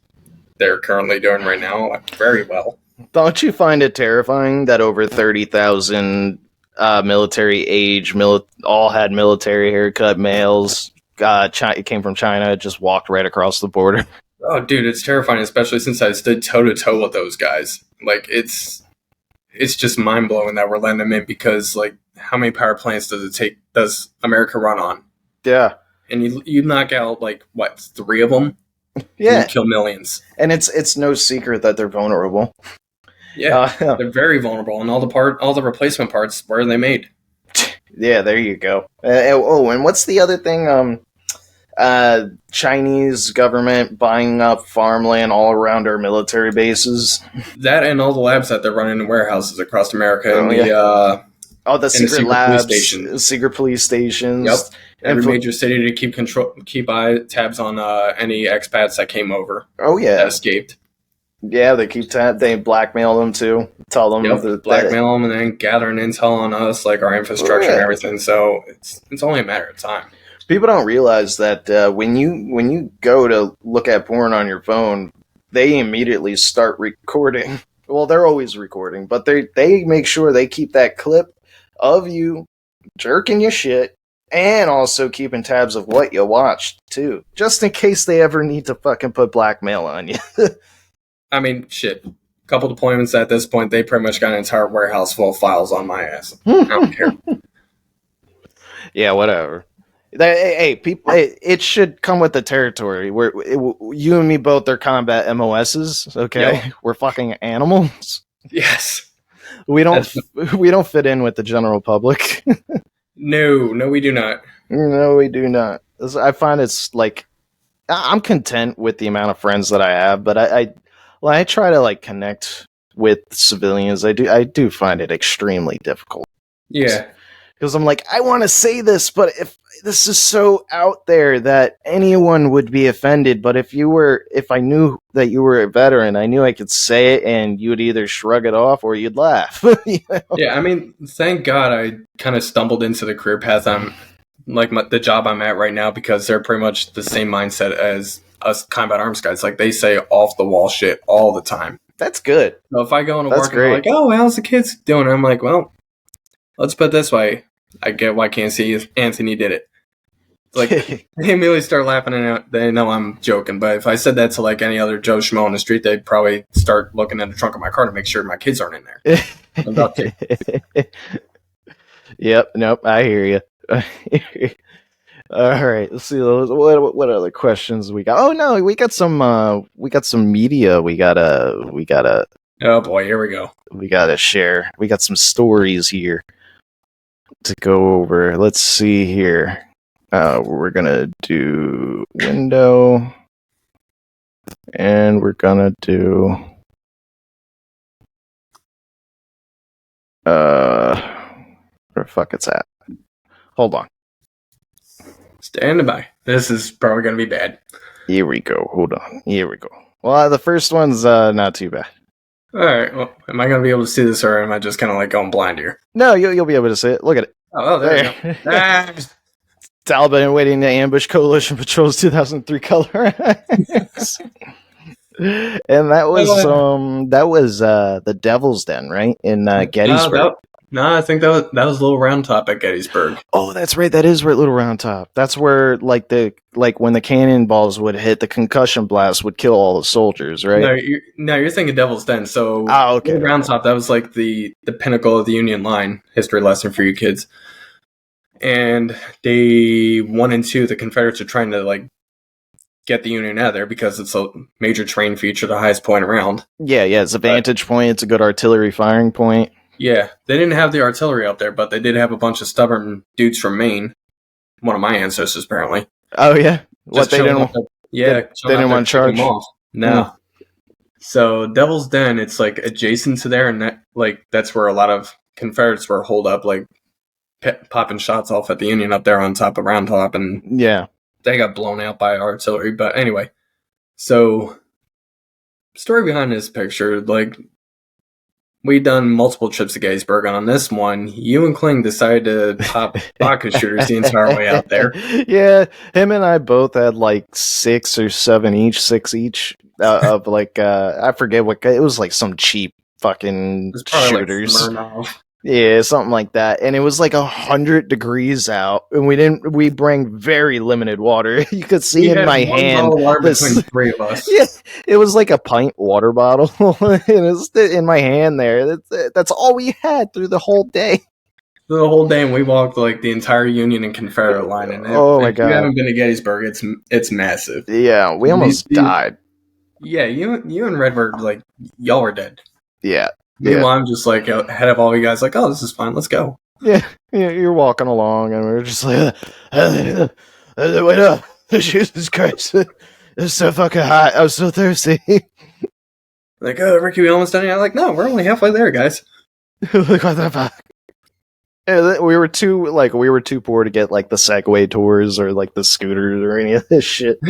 B: they're currently doing right now very well.
A: Don't you find it terrifying that over 30,000 military age, all had military haircut males, came from China, just walked right across the border?
B: Oh, dude, it's terrifying, especially since I stood toe-to-toe with those guys. Like, it's it's just mind blowing that we're letting them in because like how many power plants does America run on?
A: Yeah.
B: And you knock out like what 3 of them?
A: Yeah.
B: And you kill millions.
A: And it's no secret that they're vulnerable.
B: Yeah, they're very vulnerable, and all the replacement parts, where are they made?
A: Yeah, there you go. And what's the other thing? Chinese government buying up farmland all around our military bases.
B: That and all the labs that they're running in warehouses across America, and
A: the secret labs,
B: secret
A: police stations.
B: Yep. Every major city to keep tabs on any expats that came over.
A: Oh yeah,
B: that escaped.
A: Yeah, they they blackmail them too. Tell them
B: blackmail them and then gathering intel on us, like our infrastructure and everything. So it's only a matter of time.
A: People don't realize that when you go to look at porn on your phone, they immediately start recording. Well, they're always recording, but they make sure they keep that clip of you jerking your shit and also keeping tabs of what you watched too, just in case they ever need to fucking put blackmail on you.
B: I mean, shit. Couple deployments at this point, they pretty much got an entire warehouse full of files on my ass. I don't care.
A: Yeah, whatever. Hey, people, it should come with the territory. You and me both are combat MOSs, okay? Yep. We're fucking animals.
B: Yes.
A: We don't fit in with the general public.
B: No, we do not.
A: No, we do not. I find it's like I'm content with the amount of friends that I have, but I try to like connect with civilians. I do find it extremely difficult.
B: Yeah.
A: Because I'm like, I want to say this, but if this is so out there that anyone would be offended, but if I knew that you were a veteran, I knew I could say it and you would either shrug it off or you'd laugh. You know? Yeah,
B: I mean, thank God I kind of stumbled into the career path I'm like the job I'm at right now because they're pretty much the same mindset as us combat arms guys. Like they say off the wall shit all the time.
A: That's good.
B: So if I go into work and they're like, oh, how's the kids doing? I'm like, well, let's put it this way. I get why I can't see Anthony did it. Like they immediately start laughing and they know I'm joking. But if I said that to like any other Joe Schmo on the street, they'd probably start looking at the trunk of my car to make sure my kids aren't in there.
A: Yep. Nope. I hear you. All right. Let's see. What other questions we got? Oh no, we got some media. We gotta.
B: Oh boy, here we go.
A: We gotta share. We got some stories here to go over. Let's see here. We're gonna do window, and we're gonna do where the fuck it's at. Hold on.
B: Stand by. This is probably gonna be bad.
A: Here we go. Hold on. Here we go. Well, the first one's not too bad.
B: All right. Well, am I gonna be able to see this, or am I just kind of like going blind here?
A: No, you'll be able to see it. Look at it.
B: Oh, there you go.
A: Taliban waiting to ambush coalition patrols 2003 color. And that was the Devil's Den, right? In Gettysburg.
B: No, I think that was Little Round Top at Gettysburg.
A: Oh, that's right. That is right, Little Round Top. That's where like when the cannonballs would hit, the concussion blast would kill all the soldiers, right?
B: No, you're thinking Devil's Den. So
A: okay.
B: Little Round Top, that was like the pinnacle of the Union line. History lesson for you kids. And day 1 and 2, the Confederates are trying to like get the Union out of there because it's a major terrain feature, the highest point around. Yeah, it's a vantage point. It's a good artillery firing point. Yeah, they didn't have the artillery up there, but they did have a bunch of stubborn dudes from Maine. One of my ancestors, apparently. Oh yeah, what they didn't? They didn't want to charge. No. So Devil's Den, it's like adjacent to there, and that's where a lot of Confederates were holed up, like popping shots off at the Union up there on top of Round Top, and they got blown out by artillery. But anyway, so story behind this picture, like we'd done multiple trips to Gettysburg, and on this one, you and Kling decided to pop vodka shooters the entire way out there. Yeah, him and I both had like 6 or 7 each, 6 each of like I forget what it was, like some cheap fucking shooters. Like
A: Yeah, something like that. And it was like 100 degrees out, and we bring very limited water. You could see
B: We
A: in
B: had
A: my
B: one
A: hand
B: bottle of water between
A: this.
B: three of us.
A: Yeah, it was like a pint water bottle, and it's in my hand there. That's all we had through the whole day.
B: The whole day, and we walked like the entire Union and Confederate line. And
A: Oh my
B: if you
A: god.
B: haven't been to Gettysburg, it's massive.
A: Yeah, we almost died.
B: Yeah, you and Redbird, like, y'all were dead.
A: Yeah.
B: Meanwhile, I'm just like ahead of all you guys, like, oh, this is fine, let's go.
A: Yeah, you're walking along, and we're just like, wait up, Jesus Christ, it's so fucking hot. I'm so thirsty.
B: Like, oh, Ricky, we almost done it. I'm like, no, we're only halfway there, guys.
A: Like, what the fuck? Yeah, we were too poor to get like the Segway tours or like the scooters or any of this shit.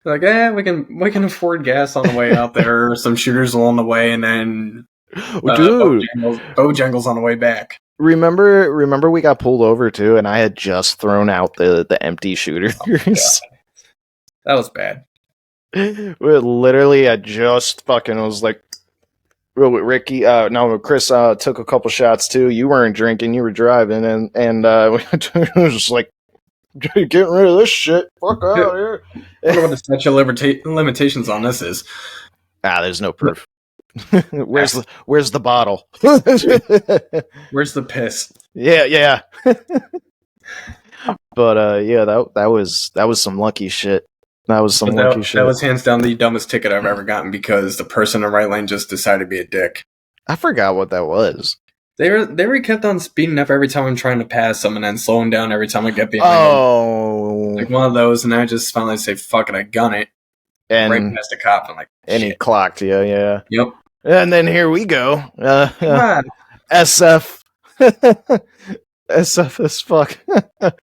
B: Like, we can afford gas on the way out there, some shooters along the way, and then
A: Dude,
B: Bojangles on the way back.
A: Remember we got pulled over too, and I had just thrown out the empty shooters.
B: Oh, that was bad.
A: Literally, I just fucking was like, Ricky, no, Chris took a couple shots too. You weren't drinking, you were driving, and it was just like, getting rid of this shit. Fuck out of here.
B: I wonder what the statute of limitations on this is.
A: There's no proof. Where's the bottle?
B: Where's the piss?
A: Yeah. But yeah, that was some lucky shit. That was some lucky shit.
B: That was hands down the dumbest ticket I've ever gotten because the person in the right lane just decided to be a dick.
A: I forgot what that was.
B: They were kept on speeding up every time I'm trying to pass them and then slowing down every time I get behind
A: them.
B: Like one of those, and I just finally say, fuck it, I gun it.
A: And
B: right past the cop. I'm like, shit.
A: And he clocked you, yeah.
B: Yep.
A: And then here we go. SF. SF as fuck.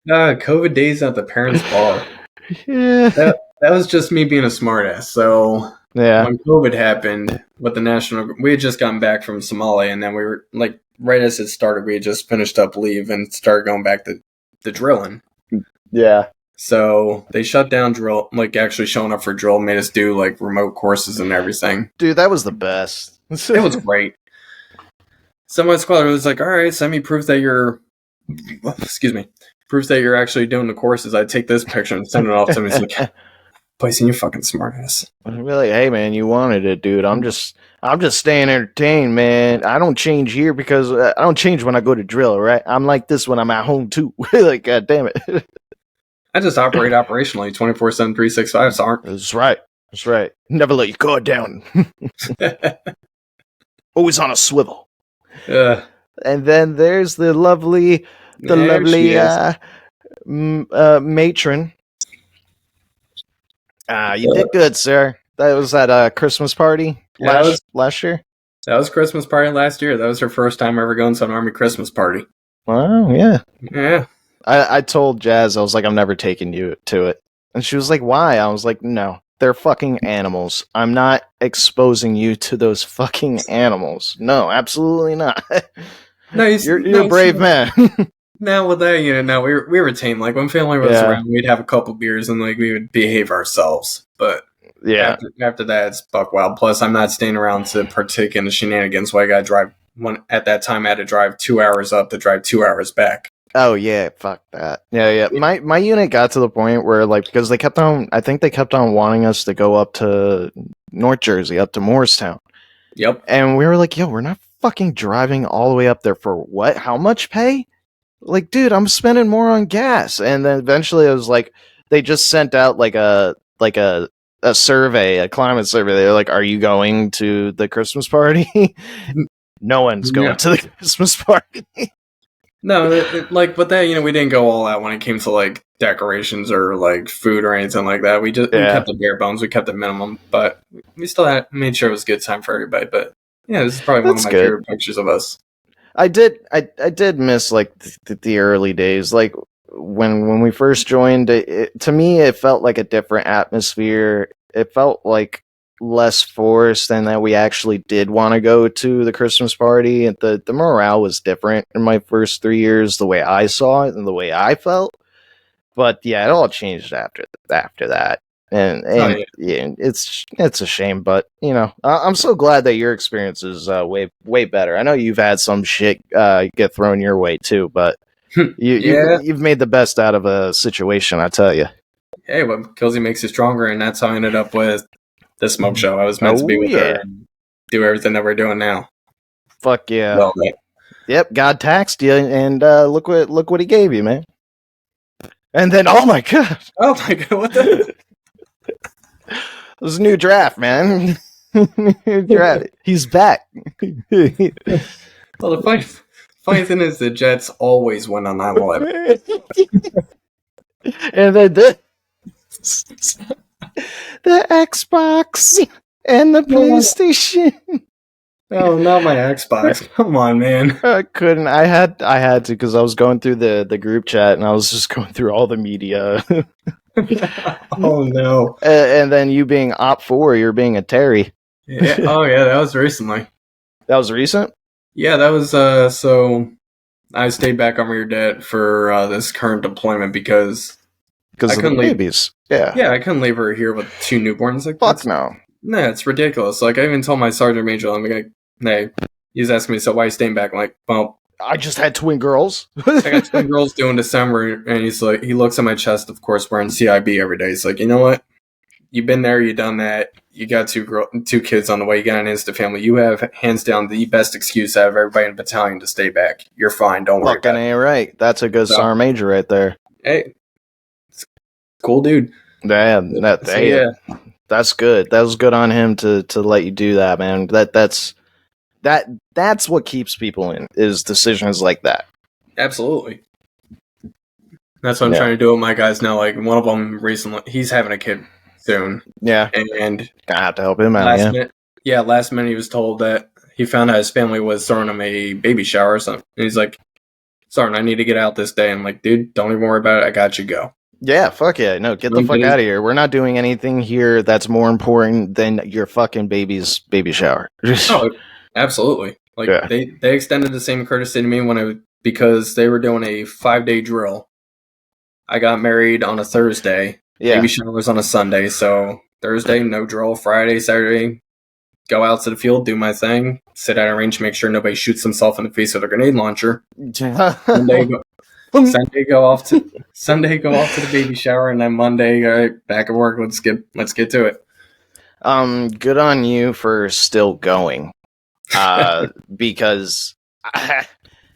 B: COVID days at the parents' bar.
A: Yeah.
B: That was just me being a smartass. So
A: yeah,
B: when COVID happened with the national, we had just gotten back from Somalia, and then we were like, right as it started, we had just finished up leave and started going back to the drilling.
A: Yeah.
B: So they shut down drill, like actually showing up for drill, made us do like remote courses and everything.
A: Dude, that was the best.
B: It was great. So my squad was like, all right, send me proof that you're, proof that you're actually doing the courses. I'd take this picture and send it off to him. He's like, Bison, you fucking smartass.
A: I'm really, hey man, you wanted it, dude. I'm just staying entertained, man. I don't change here because I don't change when I go to drill, right? I'm like this when I'm at home too. Like, god damn it.
B: I just operate operationally 24/7, 365. So
A: That's right. That's right. Never let your guard down. Always on a swivel. And then there's the lovely matron. You did good, sir. That was at a Christmas party last year.
B: That was Christmas party last year. That was her first time ever going to an Army Christmas party.
A: Wow, yeah.
B: Yeah.
A: I told Jazz, I was like, I'm never taking you to it. And she was like, why? I was like, no, they're fucking animals. I'm not exposing you to those fucking animals. No, absolutely not.
B: No,
A: you're a brave man.
B: Now with that, we were tame. Like when family was around, we'd have a couple beers and like we would behave ourselves. But
A: yeah,
B: after that, it's buck wild. Plus, I'm not staying around to partake in the shenanigans. So I got to drive. At that time, I had to drive 2 hours up to drive 2 hours back.
A: Oh yeah, fuck that. Yeah. My unit got to the point where like because they kept on wanting us to go up to North Jersey, up to Morristown.
B: Yep.
A: And we were like, yo, we're not fucking driving all the way up there for what? How much pay? Like, dude, I'm spending more on gas. And then eventually it was like they just sent out like a survey, a climate survey. They're like, are you going to the Christmas party? No one's going to the Christmas party.
B: No, but that, we didn't go all out when it came to like decorations or like food or anything like that. We just we kept the bare bones, we kept the minimum, but we still made sure it was a good time for everybody. But yeah, this is probably one of my favorite pictures of us. I
A: did miss like the early days, like when we first joined. To me, it felt like a different atmosphere. It felt like less forced, and that we actually did want to go to the Christmas party. And the morale was different in my first 3 years, the way I saw it and the way I felt. But yeah, it all changed after that. And yeah, it's a shame, but you know, I'm so glad that your experience is way better. I know you've had some shit get thrown your way too, but you've made the best out of a situation, I tell you.
B: Hey, what kills you makes you stronger, and that's how I ended up with the smoke show. I was meant to be with her and do everything that we're doing now.
A: Fuck yeah.
B: Well, right.
A: Yep, God taxed you, and look what he gave you, man. And then, oh my god,
B: what the?
A: It was a new draft, man. New draft. He's back.
B: Well, the funny thing is, the Jets always win on 9/11.
A: And then the Xbox and the PlayStation.
B: Oh, not my Xbox. Come on, man.
A: I couldn't. I had to because I was going through the group chat and I was just going through all the media.
B: Oh no!
A: And then you being Op 4, you're being a Terry.
B: Yeah. Oh yeah, that was recently.
A: That was recent?
B: Yeah, that was so I stayed back on your debt for this current deployment because
A: I couldn't leave babies.
B: Yeah, I couldn't leave her here with 2 newborns. Like,
A: fuck no.
B: Nah, it's ridiculous. Like, I even told my sergeant major, I'm like, hey, he's asking me, so why are you staying back? I'm like, well,
A: I just had twin girls.
B: I got twin girls due in December, and he's like, he looks at my chest, of course, wearing CIB every day. He's like, you know what? You've been there, you've done that. You got 2 kids on the way. You got an instant family. You have, hands down, the best excuse out of everybody in the battalion to stay back. You're fine. Don't worry about it.
A: Ain't right. That's a good sergeant major right there.
B: Hey, cool dude.
A: Yeah, that's good. That was good on him to let you do that, man. That's what keeps people in, is decisions like that.
B: Absolutely. That's what I'm trying to do with my guys now. Like, one of them recently, he's having a kid soon.
A: Yeah.
B: And
A: I have to help him out.
B: Last minute he was told that he found out his family was throwing him a baby shower or something. And he's like, Sergeant, I need to get out this day. I'm like, dude, don't even worry about it. I got you, go.
A: Yeah, fuck yeah. No, get the fuck out of here. We're not doing anything here that's more important than your fucking baby's baby shower.
B: Oh, absolutely. Like, they extended the same courtesy to me because they were doing a 5-day drill. I got married on a Thursday.
A: Yeah.
B: Baby shower was on a Sunday. So Thursday, no drill. Friday, Saturday, go out to the field, do my thing, sit at a range, make sure nobody shoots himself in the face with a grenade launcher. Sunday go off to the baby shower, and then Monday, all right, back at work. Let's get to it.
A: Good on you for still going. Because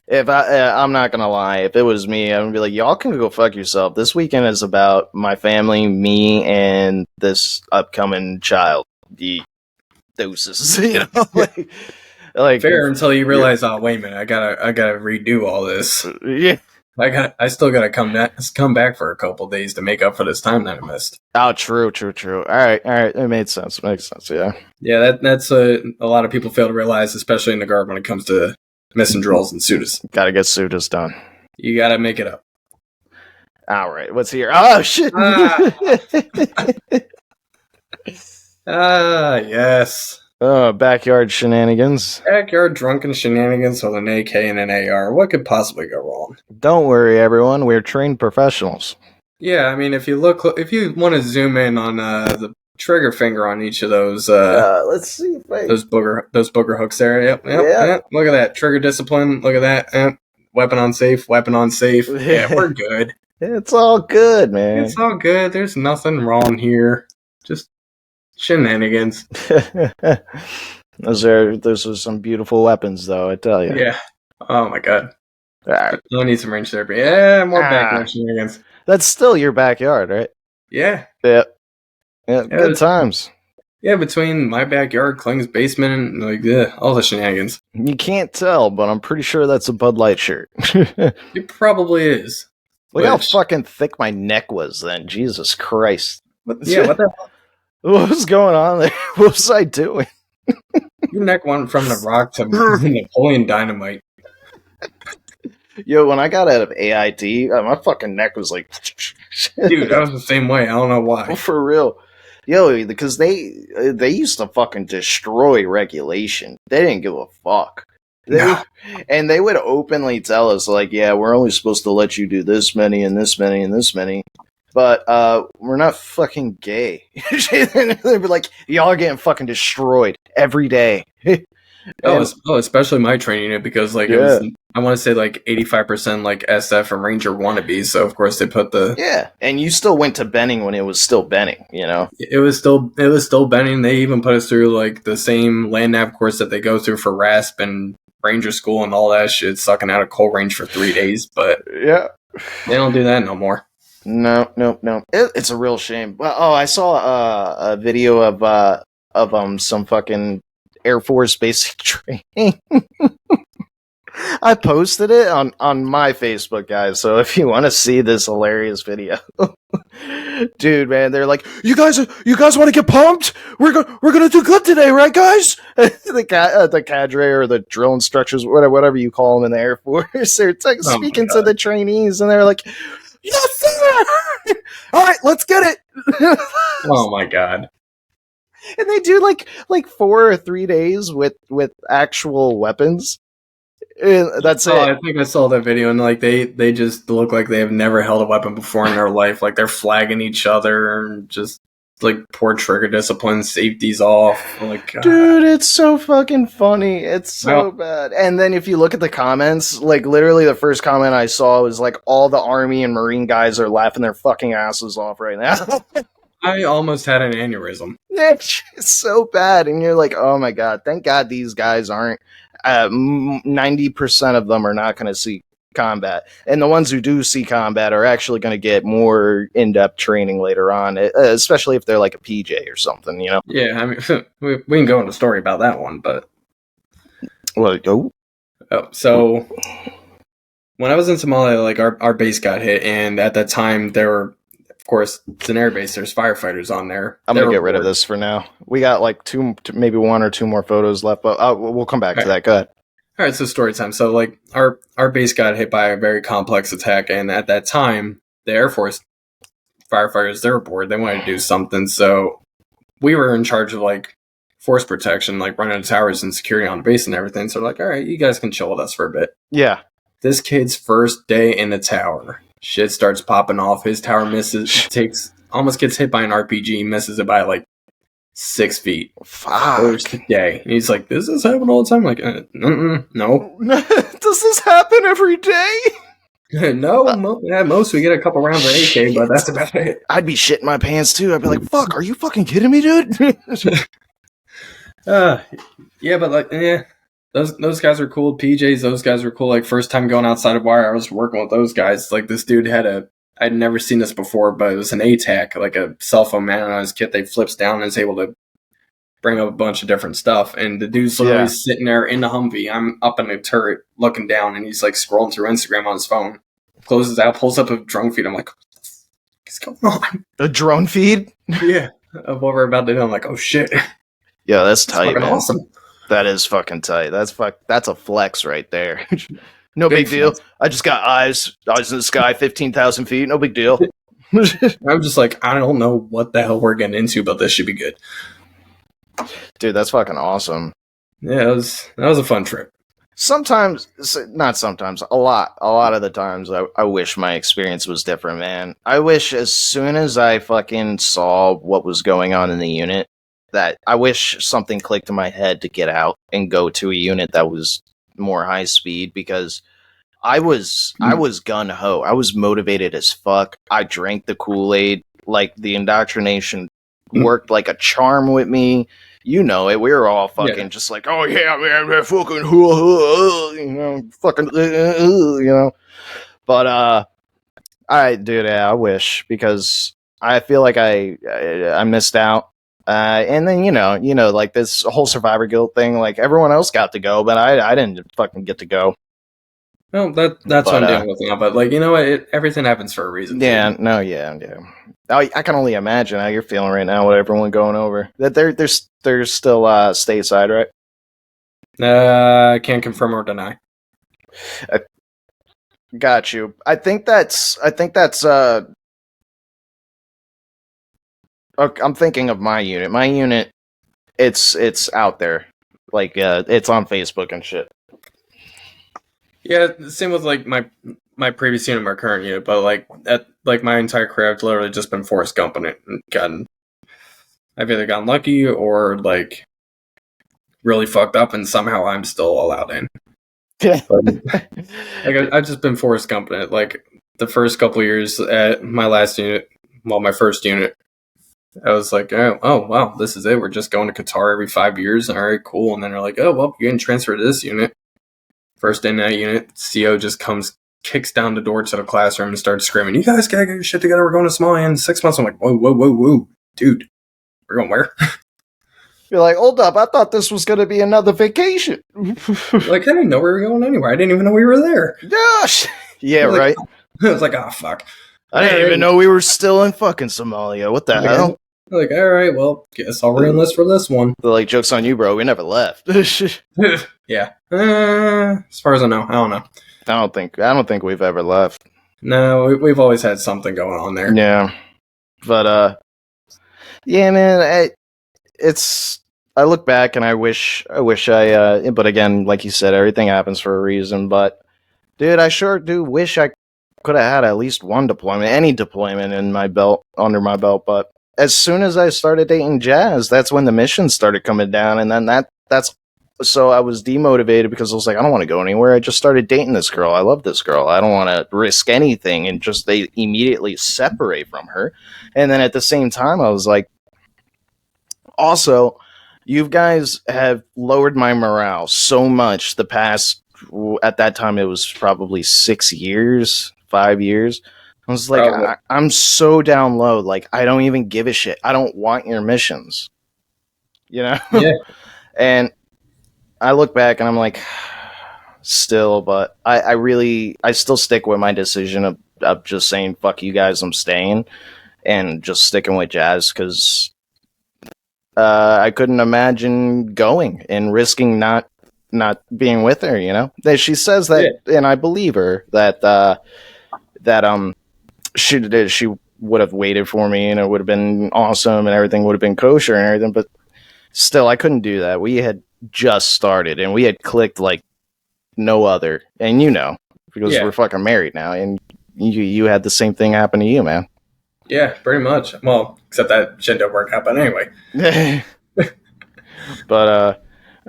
A: if I'm not gonna lie, if it was me, I would be like, y'all can go fuck yourself. This weekend is about my family, me, and this upcoming child. The doses, you know, like
B: fair until you realize, oh wait a minute, I gotta redo all this.
A: Yeah.
B: I still gotta come back for a couple days to make up for this time that I missed.
A: Oh, true. All right. It makes sense. Yeah.
B: Yeah, that's a lot of people fail to realize, especially in the Guard, when it comes to missing drills and suitas.
A: Gotta get suitas done.
B: You gotta make it up.
A: All right. What's here? Oh shit.
B: Yes.
A: Backyard shenanigans.
B: Backyard drunken shenanigans with an AK and an AR. What could possibly go wrong?
A: Don't worry, everyone. We're trained professionals.
B: Yeah, I mean, if you want to zoom in on the trigger finger on each of those,
A: let's see.
B: Those booger hooks there. Yep. Look at that trigger discipline. Look at that. Yep. Weapon on safe. Yeah, we're good.
A: It's all good, man.
B: It's all good. There's nothing wrong here. Just shenanigans.
A: Those are some beautiful weapons, though, I tell you.
B: Yeah. Oh my god.
A: Right.
B: I need some range therapy. Yeah, more backyard shenanigans.
A: That's still your backyard, right?
B: Yeah.
A: Yeah. Good times.
B: Yeah, between my backyard, Kling's basement, and all the shenanigans.
A: You can't tell, but I'm pretty sure that's a Bud Light shirt.
B: It probably is.
A: Look how fucking thick my neck was then. Jesus Christ.
B: What the hell?
A: What was going on there? What was I doing?
B: Your neck went from the Rock to Napoleon Dynamite.
A: Yo, when I got out of AIT, my fucking neck was like...
B: Dude, I was the same way. I don't know why.
A: For real. Yo, because they used to fucking destroy regulation. They didn't give a fuck. And they would openly tell us, like, yeah, we're only supposed to let you do this many and this many and this many. But we're not fucking gay. They'd be like, y'all are getting fucking destroyed every day.
B: Especially my training unit, because like it was, I want to say like 85% like SF and Ranger wannabes. So of course they put
A: and you still went to Benning when it was still Benning, you know.
B: It was still Benning. They even put us through like the same land nav course that they go through for RASP and Ranger school and all that shit, sucking out a coal range for 3 days. But
A: yeah,
B: they don't do that no more.
A: No. It's a real shame. Well, I saw a video of some fucking Air Force basic training. I posted it on my Facebook, guys. So if you want to see this hilarious video, dude, man, they're like, you guys want to get pumped? We're gonna do good today, right, guys? the cadre or the drill instructors, whatever you call them in the Air Force, they're speaking to the trainees, and they're like, yes, sir! All right, let's get it.
B: Oh my god!
A: And they do like 4 or 3 days with actual weapons. That's it.
B: I think I saw that video, and like they just look like they have never held a weapon before in their life. Like they're flagging each other, and just like poor trigger discipline, safety's off. Like, God.
A: Dude, it's so fucking funny. It's so bad. And then if you look at the comments, like literally the first comment I saw was like, all the Army and Marine guys are laughing their fucking asses off right now.
B: I almost had an aneurysm.
A: It's so bad, and you're like, oh my god, thank God these guys aren't. 90% of them are not going to see combat, and the ones who do see combat are actually going to get more in-depth training later on, especially if they're like a PJ or something, you know.
B: Yeah, I mean, we can go into a story about that one, but so when I was in Somalia, like our base got hit, and at that time there were, of course, it's an air base, there's firefighters on there.
A: I'm gonna get rid of this for now. We got like maybe 1 or 2 more photos left, but we'll come back to that. Go ahead.
B: All right, so story time. So like our base got hit by a very complex attack, and at that time, the Air Force firefighters, they were bored. They wanted to do something, so we were in charge of like force protection, like running the towers and security on the base and everything. So like, all right, you guys can chill with us for a bit.
A: Yeah.
B: This kid's first day in the tower, shit starts popping off. His tower almost gets hit by an RPG, misses it by like 6 feet.
A: Fuck.
B: First day. And he's like, does this happen all the time? Like, no.
A: Does this happen every day?
B: No, at most we get a couple rounds of AK, but that's about it.
A: I'd be shitting my pants too. I'd be like, fuck, are you fucking kidding me, dude?
B: Yeah, but like, those guys are cool. PJs, those guys are cool. Like, first time going outside of wire, I was working with those guys. Like, this dude I'd never seen this before, but it was an ATAC, like a cell phone mounted on his kit. They flips down and is able to bring up a bunch of different stuff. And the dude's literally sitting there in the Humvee. I'm up in the turret looking down, and he's like scrolling through Instagram on his phone. Closes out, pulls up a drone feed. I'm like, what the fuck is going on?
A: A drone feed?
B: Yeah. Of what we're about to do. I'm like, oh shit.
A: Yeah, that's tight, man.
B: Awesome.
A: That is fucking tight. That's a flex right there. No big deal. I just got eyes in the sky, 15,000 feet. No big deal.
B: I'm just like, I don't know what the hell we're getting into, but this should be good.
A: Dude, that's fucking awesome.
B: Yeah, that was a fun trip.
A: Sometimes, not sometimes, a lot of the times, I wish my experience was different, man. I wish as soon as I fucking saw what was going on in the unit, that I wish something clicked in my head to get out and go to a unit that was more high speed, because I was gun-ho. I was motivated as fuck. I drank the Kool-Aid. Like, the indoctrination worked like a charm with me. You know it. We were all fucking just like, oh yeah, man, fucking, you know, fucking, you know. But I wish, because I feel like I missed out. And then you know, like this whole survivor guild thing. Like, everyone else got to go, but I didn't fucking get to go.
B: Well, that's what I'm dealing with now. But like, you know what? Everything happens for a reason.
A: Yeah. Too. No. Yeah. I can only imagine how you're feeling right now with everyone going over. That they're still stateside, right?
B: I can't confirm or deny.
A: Got you. I think that's I'm thinking of my unit. My unit, it's out there, like it's on Facebook and shit.
B: Yeah, same with like my my previous unit, my current unit, but like at like my entire career, I've literally just been Forrest Gumping it and I've either gotten lucky or like really fucked up, and somehow I'm still allowed in.
A: Yeah.
B: Like I've just been Forrest Gumping it. Like the first couple years at my last unit, my first unit, I was like, oh wow, this is it. We're just going to Qatar every 5 years. All right, cool. And then they're like, oh well, you're getting transferred to this unit. First day in that unit, CO just kicks down the door to the classroom and starts screaming, "You guys gotta get your shit together. We're going to Somalia in 6 months." I'm like, whoa, dude, we're going where?
A: You're like, hold up, I thought this was going to be another vacation.
B: Like, I didn't know we were going anywhere. I didn't even know we were there.
A: Gosh. Yeah,
B: like,
A: right.
B: I was like, oh, fuck.
A: I didn't even know we were still in fucking Somalia. What the hell?
B: Like, all right, well, guess I'll re-enlist for this one.
A: They're like, joke's on you, bro. We never left.
B: Yeah. As far as I know, I don't know.
A: I don't think we've ever left.
B: No, we've always had something going on there.
A: Yeah. But, yeah, man, I look back and I wish but again, like you said, everything happens for a reason. But, dude, I sure do wish I could have had at least one deployment, any deployment under my belt. But as soon as I started dating Jazz, that's when the missions started coming down. And then so I was demotivated because I was like, I don't want to go anywhere. I just started dating this girl. I love this girl. I don't want to risk anything. And just they immediately separate from her. And then at the same time, I was like, also, you guys have lowered my morale so much the past, at that time, it was probably 5 years. I was like, I'm so down low. Like, I don't even give a shit. I don't want your missions. You know?
B: Yeah.
A: And I look back and I'm like, still, but I still stick with my decision of just saying, fuck you guys, I'm staying. And just sticking with Jazz because I couldn't imagine going and risking not being with her, you know? She says that, yeah. And I believe her, that she would have waited for me and it would have been awesome and everything would have been kosher and everything, but still, I couldn't do that. We had just started and we had clicked like no other, and you know, because we're fucking married now, and you had the same thing happen to you, man.
B: Yeah, pretty much. Well, except that shit didn't work out, but anyway.
A: But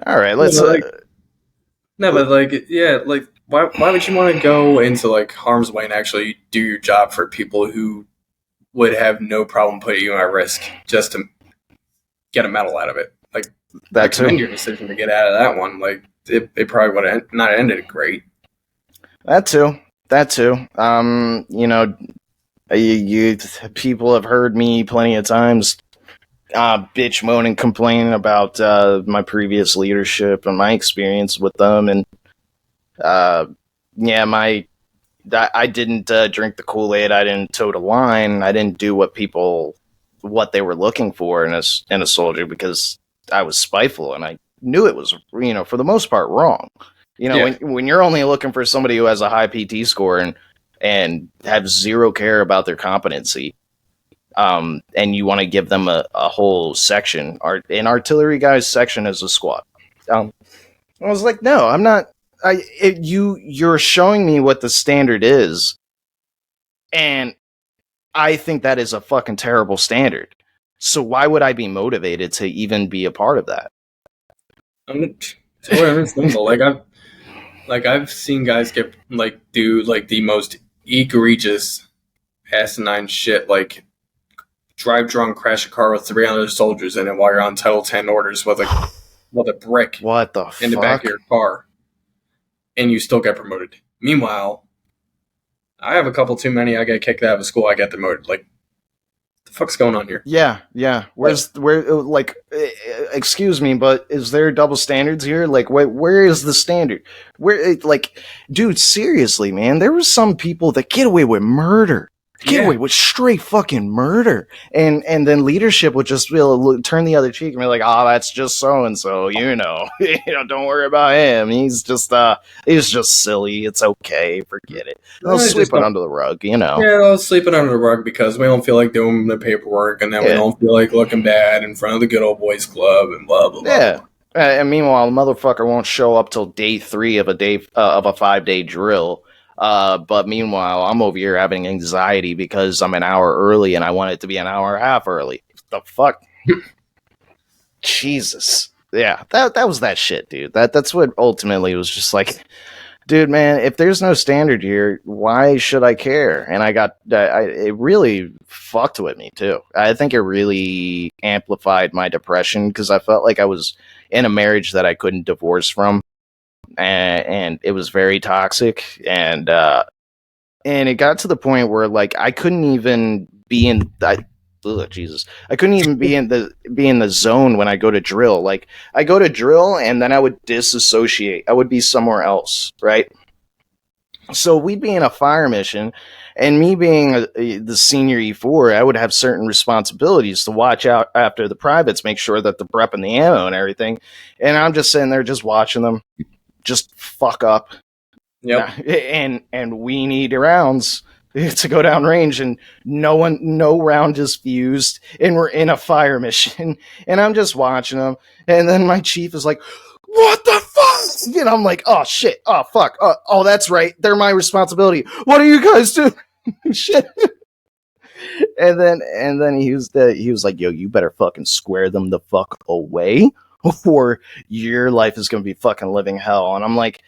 A: all right, let's.
B: But like, yeah, like, why would you want to go into like harm's way and actually do your job for people who would have no problem putting you at risk just to get a medal out of it? Like, that's your decision to get out of that one. Like, it probably would have not ended great. That too.
A: You know, you people have heard me plenty of times bitch, moan, and complain about my previous leadership and my experience with them, and I didn't drink the Kool-Aid. I didn't toe the line. I didn't do what they were looking for in a soldier because I was spiteful and I knew it was, you know, for the most part wrong. You know, when you're only looking for somebody who has a high PT score and have zero care about their competency, and you want to give them a whole section, an artillery guy's section as a squad. I was like, no, I'm not. You're showing me what the standard is, and I think that is a fucking terrible standard. So why would I be motivated to even be a part of that?
B: It's whatever simple. I've seen guys do the most egregious asinine shit, like drive drunk, crash a car with 300 soldiers in it while you're on Title 10 orders with a brick
A: what the
B: in the back of your car, and you still get promoted. Meanwhile, I have a couple too many. I get kicked out of school. I get demoted. Like, the fuck's going on here?
A: Yeah. Excuse me, but is there double standards here? Like, where is the standard? Dude, seriously, man, there were some people that get away with murder. Get away with straight fucking murder, and then leadership would just turn the other cheek and be like, "Oh, that's just so and so, you know, don't worry about him. He's just silly. It's okay, forget it. They'll sweep it under the rug, you know."
B: Yeah, they'll sweep it under the rug because we don't feel like doing the paperwork, and then we don't feel like looking bad in front of the good old boys club, and blah blah blah.
A: Yeah. And meanwhile, the motherfucker won't show up till day 3 of a 5-day drill. But meanwhile, I'm over here having anxiety because I'm an hour early and I want it to be an hour and a half early. The fuck? Jesus. Yeah, that was that shit, dude. That's what ultimately was just like, dude, man, if there's no standard here, why should I care? And it really fucked with me too. I think it really amplified my depression because I felt like I was in a marriage that I couldn't divorce from, and it was very toxic, and it got to the point where like I couldn't even be in. Jesus, I couldn't even be in the zone when I go to drill. Like I go to drill and then I would disassociate. I would be somewhere else, right? So we'd be in a fire mission, and me being the senior E4, I would have certain responsibilities to watch out after the privates, make sure that they're prepping the ammo and everything. And I'm just sitting there, just watching them, just fuck up.
B: Yep.
A: And we need rounds to go down range, and no round is fused, and we're in a fire mission, and I'm just watching them, and then my chief is like, what the fuck? And I'm like, oh shit, oh fuck, oh that's right, they're my responsibility. What do you guys do? Shit. And then he was like, yo, you better fucking square them the fuck away, or your life is gonna be fucking living hell. And I'm like,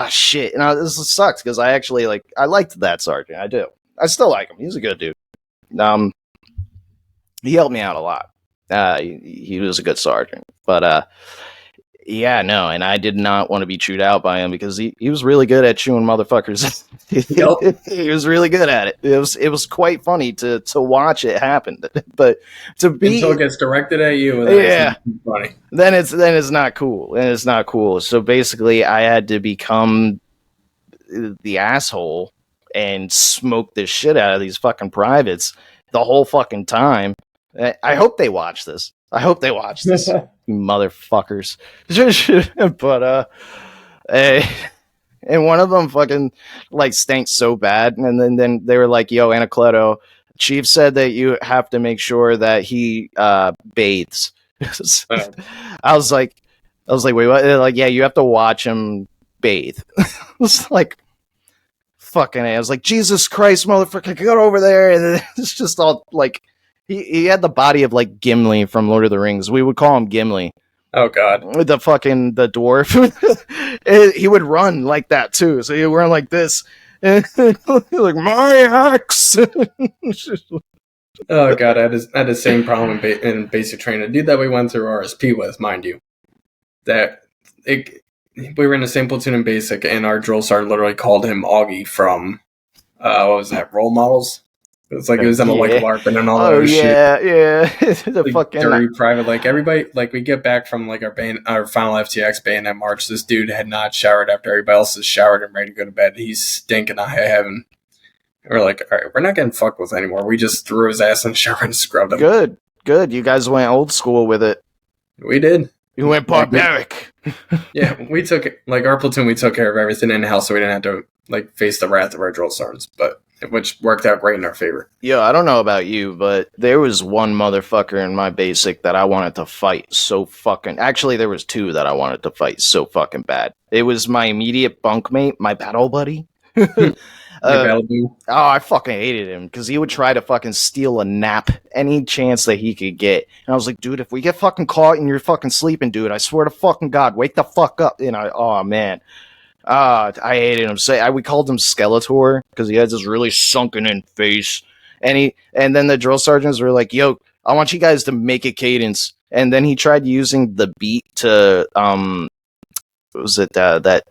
A: shit. And this sucks because I actually I liked that sergeant. I do. I still like him. He's a good dude. He helped me out a lot. He was a good sergeant. But yeah, no, and I did not want to be chewed out by him because he was really good at chewing motherfuckers.
B: Yep.
A: He was really good at it. It was quite funny to watch it happen. But to be
B: until it gets directed at you, and
A: yeah,
B: it's funny.
A: Then it's not cool. And it's not cool. So basically, I had to become the asshole and smoke the shit out of these fucking privates the whole fucking time. I hope they watch this. You motherfuckers. But and one of them fucking stank so bad, and then they were like, yo, Anacleto, Chief said that you have to make sure that he bathes. I was like, wait, what? They're like, yeah, you have to watch him bathe. I was like, fucking A. I was like, Jesus Christ, motherfucker, get over there. And it's just all like, he had the body of like Gimli from Lord of the Rings. We would call him Gimli.
B: Oh God,
A: the dwarf. He would run like that too. So he would run like this, and like my axe.
B: Oh God, I had the same problem in basic training. The dude that we went through RSP with, mind you, we were in the same platoon in basic, and our drill sergeant literally called him Augie from what was that, Role Models? It's like it was in a LARP and all that shit.
A: Yeah. The fucking
B: dirty private. Like everybody, like we get back from like our final FTX bayonet march. This dude had not showered after everybody else has showered and ready to go to bed. He's stinking to high heaven. We're like, all right, we're not getting fucked with anymore. We just threw his ass in the shower and scrubbed him.
A: Good. You guys went old school with it.
B: We did.
A: You went barbaric.
B: Yeah, we took it. Like our platoon, we took care of everything in the house, so we didn't have to face the wrath of our drill sergeants. But which worked out great in our favor.
A: Yo, I don't know about you, but there was one motherfucker in my basic that I wanted to fight so fucking... Actually, there was two that I wanted to fight so fucking bad. It was my immediate bunkmate, my battle buddy. I fucking hated him because he would try to fucking steal a nap any chance that he could get. And I was like, dude, if we get fucking caught and you're fucking sleeping, dude, I swear to fucking God, wake the fuck up. And oh man. I hated him. We called him Skeletor because he had this really sunken in face. And then the drill sergeants were like, yo, I want you guys to make a cadence. And then he tried using the beat to, what was it, that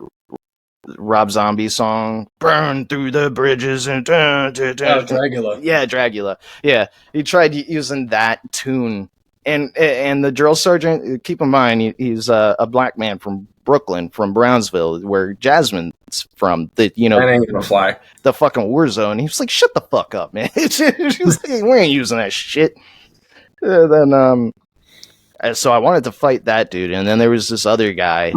A: Rob Zombie song, burn through the bridges and
B: Dragula.
A: Yeah, Dragula. Yeah, he tried using that tune, and the drill sergeant. Keep in mind, he's a black man from Brooklyn, from Brownsville, where Jasmine's from. That
B: ain't gonna fly.
A: The fucking war zone. He was like, "Shut the fuck up, man." Like, we ain't using that shit. Then so I wanted to fight that dude, and then there was this other guy.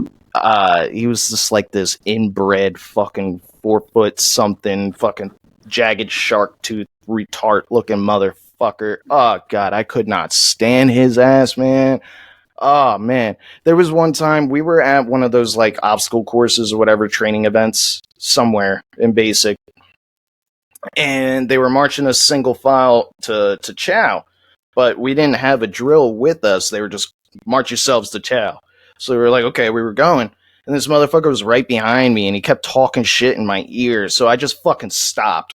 A: He was just like this inbred fucking 4 foot something fucking jagged shark tooth retard looking motherfucker. Oh God, I could not stand his ass, man. Oh man, there was one time we were at one of those like obstacle courses or whatever training events somewhere in basic, and they were marching a single file to chow, but we didn't have a drill with us. They were just march yourselves to chow. So we were like, okay, we were going, and this motherfucker was right behind me, and he kept talking shit in my ear. So I just fucking stopped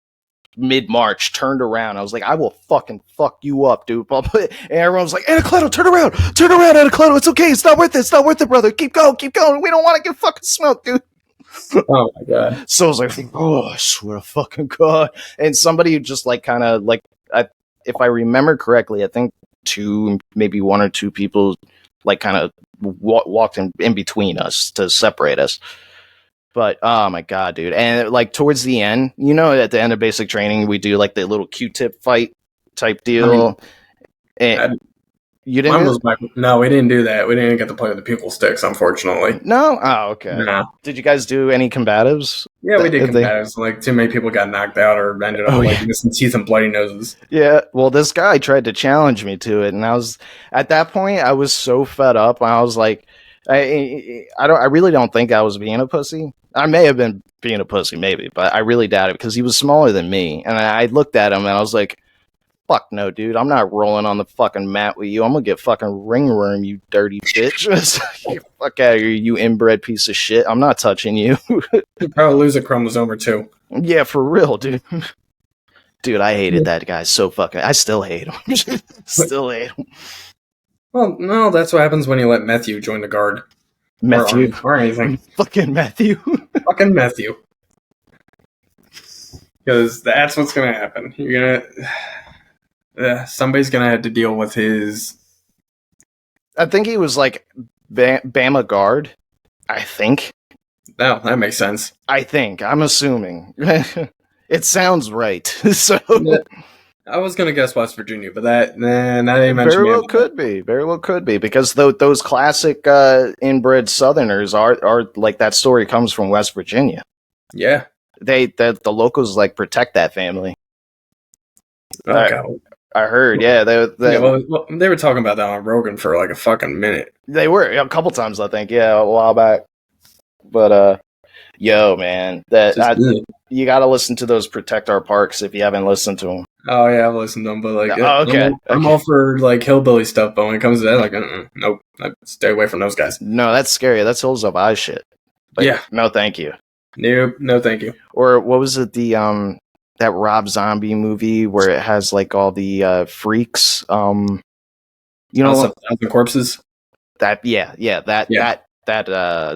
A: mid-march, turned around. I was like, I will fucking fuck you up, dude. And everyone was like, Anacleto, turn around, Anacleto. It's okay. It's not worth it, brother. Keep going. We don't want to get fucking smoked, dude.
B: Oh my god.
A: So I was like, oh, I swear to fucking God. And somebody just like kind of like, if I remember correctly, I think maybe one or two people like kind of walked in between us to separate us. But oh my God, dude. And like towards the end, at the end of basic training, we do like the little Q-tip fight type deal. You didn't?
B: No, we didn't do that. We didn't get to play with the pupil sticks, unfortunately.
A: No? Oh, okay.
B: No.
A: Did you guys do any combatives?
B: Yeah, we did combatives. Like, too many people got knocked out or ended up missing teeth and bloody noses.
A: Yeah, well, this guy tried to challenge me to it, and at that point, I was so fed up. I was like, I really don't think I was being a pussy. I may have been being a pussy, maybe, but I really doubt it because he was smaller than me, and I looked at him and I was like, fuck no, dude. I'm not rolling on the fucking mat with you. I'm gonna get fucking ringworm, you dirty bitch. Fuck out of here, you inbred piece of shit. I'm not touching you.
B: You'd probably lose a chromosome or two.
A: Yeah, for real, dude. Dude, I hated that guy so fucking... I still hate him. Still hate him.
B: Well, no, that's what happens when you let Matthew join the guard.
A: Matthew.
B: Or anything.
A: Fucking Matthew.
B: Fucking Matthew. Because that's what's gonna happen. You're gonna... somebody's gonna have to deal with his.
A: I think he was like Bama guard. I think.
B: No, that makes sense.
A: I think. I'm assuming. It sounds right. So.
B: I was gonna guess West Virginia, but that didn't mention.
A: Very well could be. Very well could be because those classic inbred Southerners are like that story comes from West Virginia.
B: Yeah.
A: The locals like protect that family.
B: Okay.
A: I heard, yeah.
B: They were talking about that on Rogan for like a fucking minute.
A: They were a couple times, I think, a while back. But yo, man, you got to listen to those Protect Our Parks if you haven't listened to them.
B: Oh yeah, I've listened to them, but like,
A: okay.
B: I'm all for like hillbilly stuff, but when it comes to that, like, nope, stay away from those guys.
A: No, that's scary. That's Hills of Eye shit. Like,
B: yeah.
A: No, thank you.
B: Nope, no, thank you.
A: Or what was it? That Rob Zombie movie where it has like all the freaks.
B: The corpses.
A: That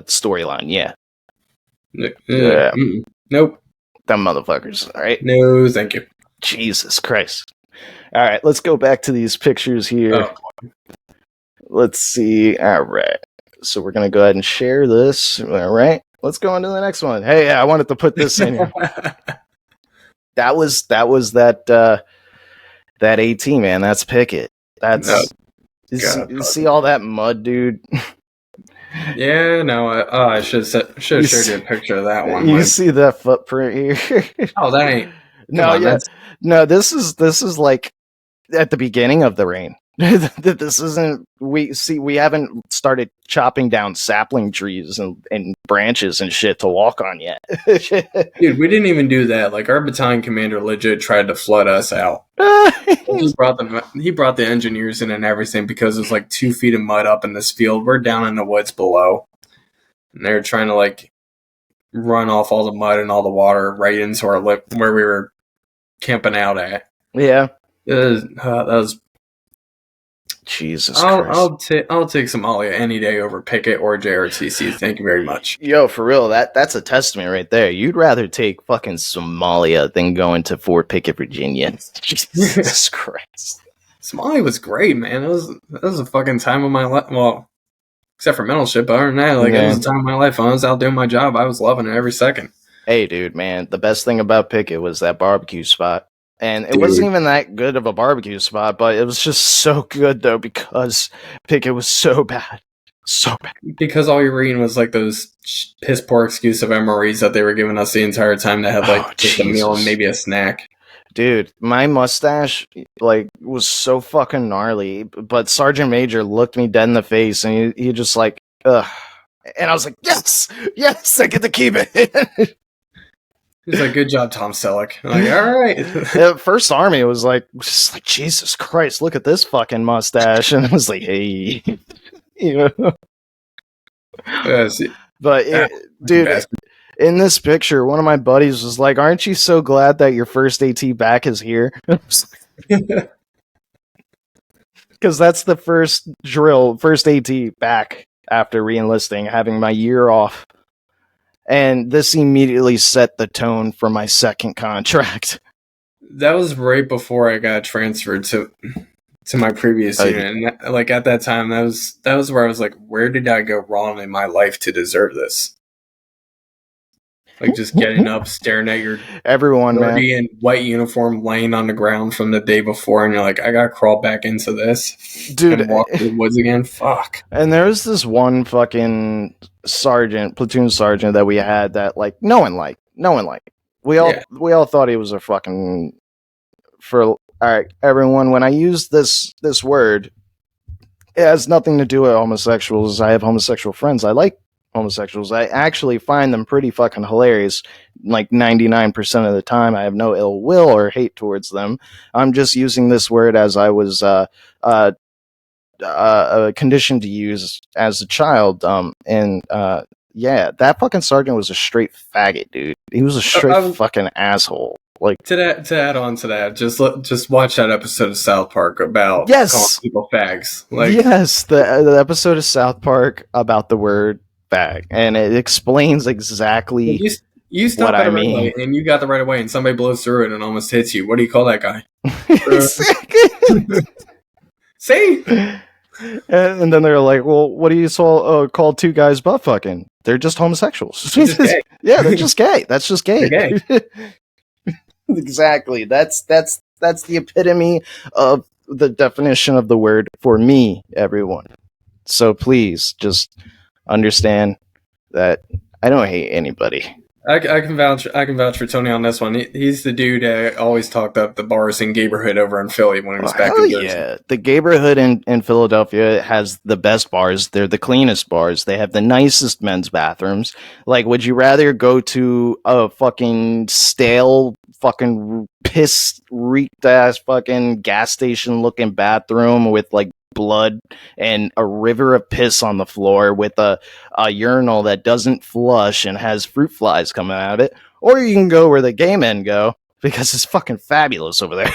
A: storyline. Yeah.
B: Nope.
A: Them motherfuckers. All right.
B: No, thank you.
A: Jesus Christ. All right, let's go back to these pictures here. Oh. Let's see. All right. So we're gonna go ahead and share this. All right. Let's go on to the next one. Hey, I wanted to put this in here. That was that AT, man. That's Pickett. That's you see all that mud, dude.
B: Yeah, no. I should have showed you a picture of that one.
A: You see that footprint here?
B: Oh, that ain't.
A: No. This is like at the beginning of the rain. This isn't. We haven't started chopping down sapling trees and branches and shit to walk on yet.
B: Dude, we didn't even do that. Like, our battalion commander legit tried to flood us out. He brought the engineers in and everything because there's like 2 feet of mud up in this field. We're down in the woods below, and they're trying to like run off all the mud and all the water right into our lip where we were camping out at.
A: Yeah,
B: that was.
A: Jesus Christ.
B: I'll take Somalia any day over Pickett or JRTC. Thank you very much.
A: Yo, for real, that's a testament right there. You'd rather take fucking Somalia than go into Fort Pickett, Virginia. Jesus Christ.
B: Somalia was great, man. It was a fucking time of my life. Well, except for mental shit, but other than that, it was a time of my life. I was out doing my job. I was loving it every second.
A: Hey, dude, man, the best thing about Pickett was that barbecue spot. And it wasn't even that good of a barbecue spot, but it was just so good, though, because Pickett was so bad. So bad.
B: Because all you were eating was, like, those piss-poor excuse of MREs that they were giving us the entire time to have, like, just a meal and maybe a snack.
A: Dude, my mustache like was so fucking gnarly, but Sergeant Major looked me dead in the face and he just like, ugh. And I was like, yes, I get to keep it.
B: He's like, good job, Tom Selleck. I'm like, all right.
A: First Army was like, just like, Jesus Christ, look at this fucking mustache. And I was like, hey. You know? But, dude, in this picture, one of my buddies was like, aren't you so glad that your first AT back is here? Because that's the first AT back after re-enlisting, having my year off. And this immediately set the tone for my second contract.
B: That was right before I got transferred to my previous unit. And like at that time, that was where I was like, where did I go wrong in my life to deserve this? Like just getting up, staring at your dirty and white uniform laying on the ground from the day before, and you're like, I gotta crawl back into this,
A: dude,
B: and walk through the woods again. Fuck.
A: And there was this one fucking platoon sergeant that we had that like no one liked. We all thought he was a fucking. All right, everyone. When I use this word, it has nothing to do with homosexuals. I have homosexual friends. I like homosexuals. I actually find them pretty fucking hilarious. Like 99% of the time, I have no ill will or hate towards them. I'm just using this word as I was conditioned to use as a child. Yeah, that fucking sergeant was a straight faggot, dude. He was a straight fucking asshole. Like
B: to add on to that, just watch that episode of South Park about calling people fags. Like
A: yes, the episode of South Park about the word fag, and it explains exactly
B: you stop at a red light and you got the right of way, and somebody blows through it and almost hits you. What do you call that guy? See?
A: And then they're like, well, what do you call two guys butt fucking? They're just homosexuals.
B: They're just gay.
A: Yeah, they're just gay. That's just gay.
B: They're gay.
A: Exactly. That's the epitome of the definition of the word for me, everyone. So please just understand that I don't hate anybody.
B: I can vouch for Tony on this one. He's the dude that always talked up the bars in Gayborhood over in Philly when he was back in Jersey.
A: Yeah, the Gayborhood in Philadelphia has the best bars. They're the cleanest bars. They have the nicest men's bathrooms. Like, would you rather go to a fucking stale, fucking piss reeked ass fucking gas station looking bathroom with like blood and a river of piss on the floor with a urinal that doesn't flush and has fruit flies coming out of it, or you can go where the gay men go because it's fucking fabulous over there.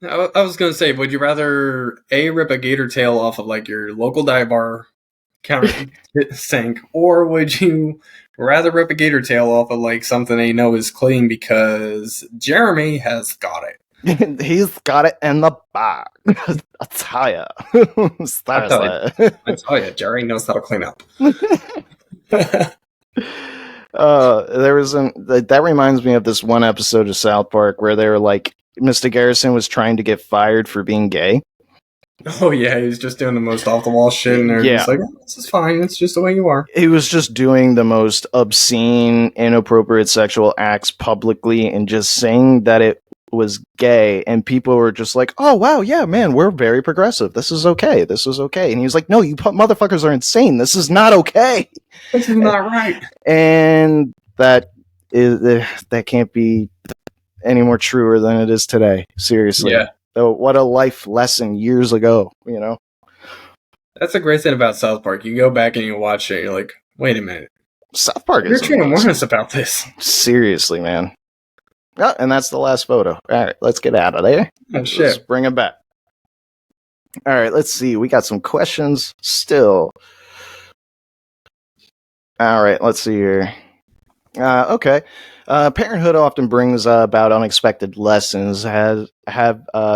B: I was gonna say, would you rather rip a gator tail off of like your local dive bar counter sink, or would you rather rip a gator tail off of like something they know is clean because Jeremy has got it?
A: He's got it in the bag. I tell ya.
B: I tell ya, Jerry knows how to clean up.
A: There was that reminds me of this one episode of South Park where they were like, Mr. Garrison was trying to get fired for being gay.
B: Oh yeah, he was just doing the most off the wall shit, and they're just like, oh, "This is fine. It's just the way you are."
A: He was just doing the most obscene, inappropriate sexual acts publicly, and just saying that it was gay, and people were just like, oh wow, yeah, man, we're very progressive, this is okay, and he was like, no, you motherfuckers are insane, this is not okay,
B: this is not right.
A: And that can't be any more truer than it is today, seriously.
B: Yeah.
A: So what a life lesson years ago, you know.
B: That's the great thing about South Park. You go back and you watch it, you're like, wait a minute,
A: South Park
B: you're trying to warn us about this.
A: Seriously, man. Oh, and that's the last photo. All right, let's get out of there.
B: Oh, shit.
A: Let's bring it back. All right, let's see. We got some questions still. All right, let's see here. Okay. Parenthood often brings about unexpected lessons. Have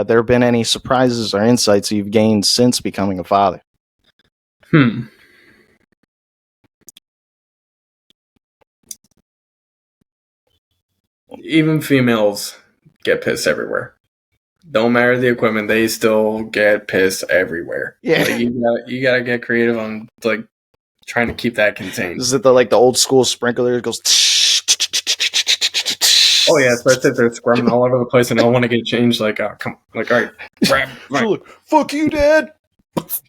A: there been any surprises or insights you've gained since becoming a father?
B: Even females get piss everywhere. Don't matter the equipment, they still get piss everywhere.
A: Yeah,
B: like you gotta get creative on like trying to keep that contained.
A: Is it the old school sprinkler? It goes.
B: Oh yeah, so I sit there squirming all over the place, and I want to get changed. Like, oh, come on, like, all right, grab, right.
A: Like, fuck you, Dad.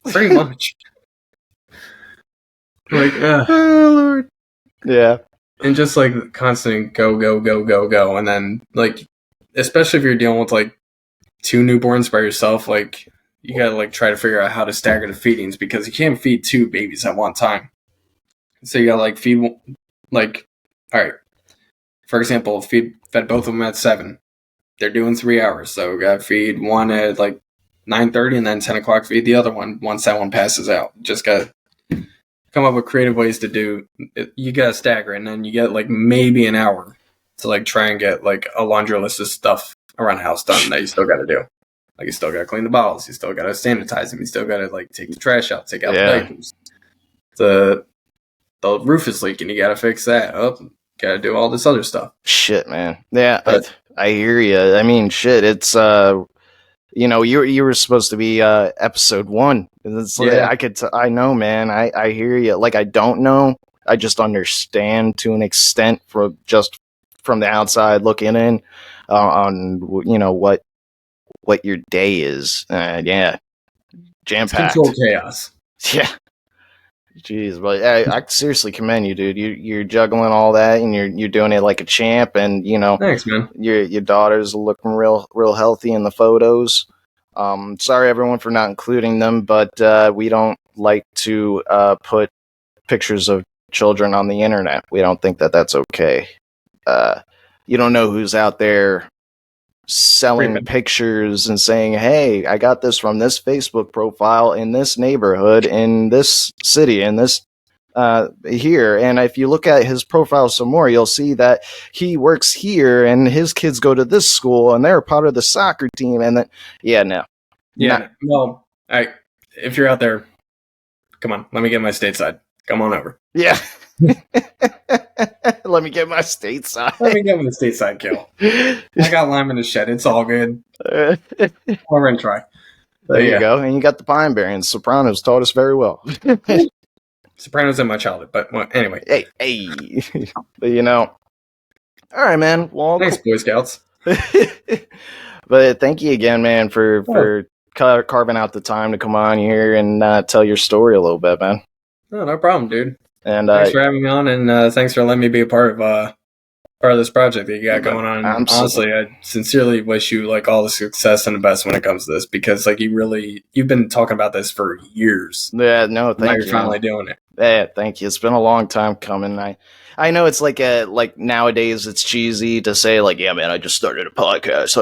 B: Pretty much. Like,
A: oh Lord. Yeah.
B: And just like constant go, and then like, especially if you're dealing with like 2 newborns by yourself, like you gotta like try to figure out how to stagger the feedings because you can't feed 2 babies at one time. So you gotta like feed like, all right. For example, fed both of them at 7. They're doing 3 hours, so we gotta feed one at like 9:30, and then 10 o'clock feed the other one once that one passes out. Just gotta come up with creative ways to do it. You gotta stagger it, and then you get like maybe an hour to like try and get like a laundry list of stuff around the house done that you still gotta do. Like you still gotta clean the bottles, you still gotta sanitize them, you still gotta like take the trash out, take out the diapers. The roof is leaking, you gotta fix that. Gotta do all this other stuff.
A: Shit, man. Yeah, I hear you. I mean, shit. It's you know, you were supposed to be episode 1. It's like, I know, man. I hear you. Like, I don't know. I just understand to an extent from the outside looking in on you know what your day is. Yeah, jam packed.
B: Control chaos.
A: Yeah. Jeez, but I seriously commend you, dude. You're juggling all that, and you're doing it like a champ. And you know,
B: thanks, man.
A: Your daughters are looking real healthy in the photos. Sorry everyone for not including them, but we don't like to put pictures of children on the internet. We don't think that that's okay. You don't know who's out there selling pictures and saying, hey, I got this from this Facebook profile in this neighborhood, in this city, in this here. And if you look at his profile some more, you'll see that he works here and his kids go to this school and they're part of the soccer team. And then,
B: well, if you're out there, come on, let me get my stateside. Come on over.
A: Yeah. Let me get my stateside.
B: Let me get my stateside kill. I got lime in the shed. It's all good. We're going to try.
A: There you go. And you got the Pine Barrens. Sopranos taught us very well.
B: Sopranos in my childhood. But well, anyway.
A: Hey. But, you know. All right, man. Well,
B: thanks, Boy Scouts.
A: But thank you again, man, for carving out the time to come on here and tell your story a little bit, man.
B: No problem, dude.
A: And
B: thanks for having me on, and thanks for letting me be a part of this project that you got going on. Honestly, I sincerely wish you like all the success and the best when it comes to this, because like you've been talking about this for years.
A: Yeah, no, thank you.
B: Now you're finally doing it.
A: Yeah, thank you. It's been a long time coming. I know it's like nowadays it's cheesy to say like, yeah, man, I just started a podcast.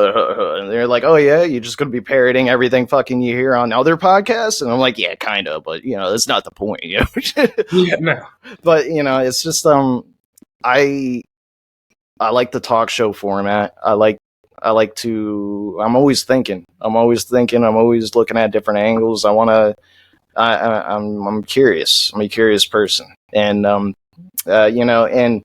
A: And they're like, oh yeah, you're just going to be parroting everything fucking you hear on other podcasts? And I'm like, yeah, kind of, but you know, that's not the point. You know?
B: Yeah, no.
A: But you know, it's just, I like the talk show format. I'm always thinking. I'm always looking at different angles. I'm curious. I'm a curious person. And, you know, and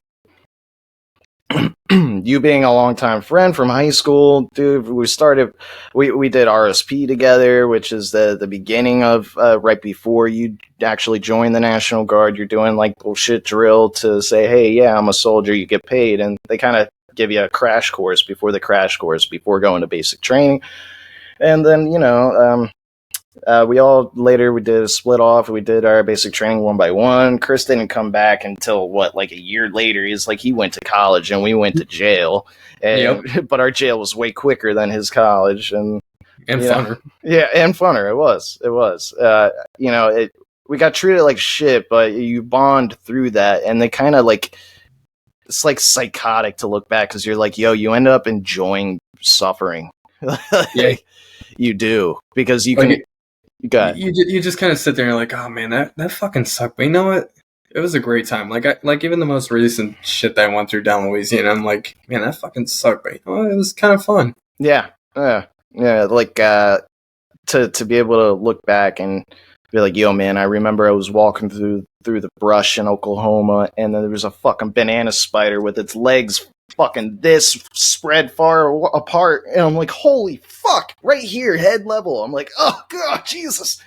A: you being a longtime friend from high school, dude, we did RSP together, which is the beginning of, right before you actually join the National Guard. You're doing like bullshit drill to say, hey, yeah, I'm a soldier, you get paid. And they kind of give you a crash course before going to basic training. And then, you know, we did a split off. We did our basic training 1 by 1. Chris didn't come back until like a year later. He went to college and we went to jail. But our jail was way quicker than his college and
B: funner.
A: Yeah, and funner. It was. You know, we got treated like shit, but you bond through that, and they kind of like, it's like psychotic to look back because you're like, yo, you end up enjoying suffering.
B: Yeah,
A: you do, because you
B: like
A: can.
B: You just kind of sit there and you're like, oh man, that fucking sucked. But you know what? It was a great time. Like even the most recent shit that I went through down Louisiana, I'm like, man, that fucking sucked. But you know what? It was kind of fun.
A: Yeah. Like to be able to look back and be like, yo, man, I remember I was walking through the brush in Oklahoma, and then there was a fucking banana spider with its legs fucking this spread far apart, and I'm like, holy fuck, right here, head level. I'm like, oh god, Jesus.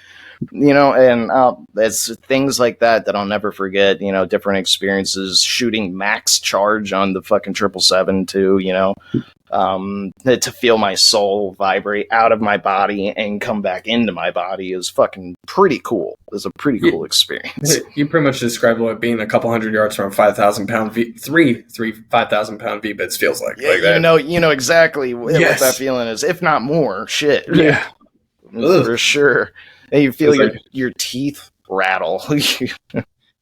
A: And it's things like that I'll never forget. Different experiences, shooting max charge on the fucking 777 too. To feel my soul vibrate out of my body and come back into my body is fucking pretty cool. It's a pretty cool experience.
B: You pretty much described what being a couple hundred yards from a 5,000-pound three 5,000-pound V-bits feels like.
A: Yeah,
B: like that.
A: you know exactly what that feeling is, if not more. Shit.
B: Yeah.
A: For sure. And you feel your teeth rattle.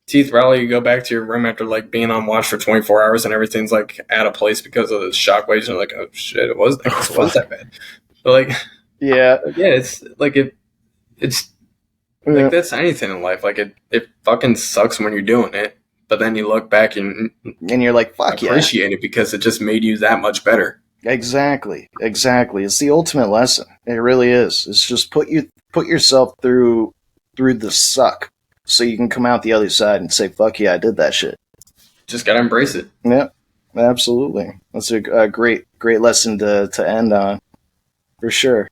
B: Teeth rattle. You go back to your room after like being on watch for 24 hours and everything's like out of place because of the shockwaves. And you're like, oh shit, it was that bad. But like,
A: yeah,
B: it's like it's like that's anything in life. Like it fucking sucks when you're doing it, but then you look back and
A: you're like, fuck yeah,
B: appreciate it because it just made you that much better.
A: Exactly. It's the ultimate lesson. It really is. It's just put yourself through the suck, so you can come out the other side and say, "Fuck yeah, I did that shit."
B: Just gotta embrace it.
A: Yeah, absolutely. That's a great lesson to end on, for sure.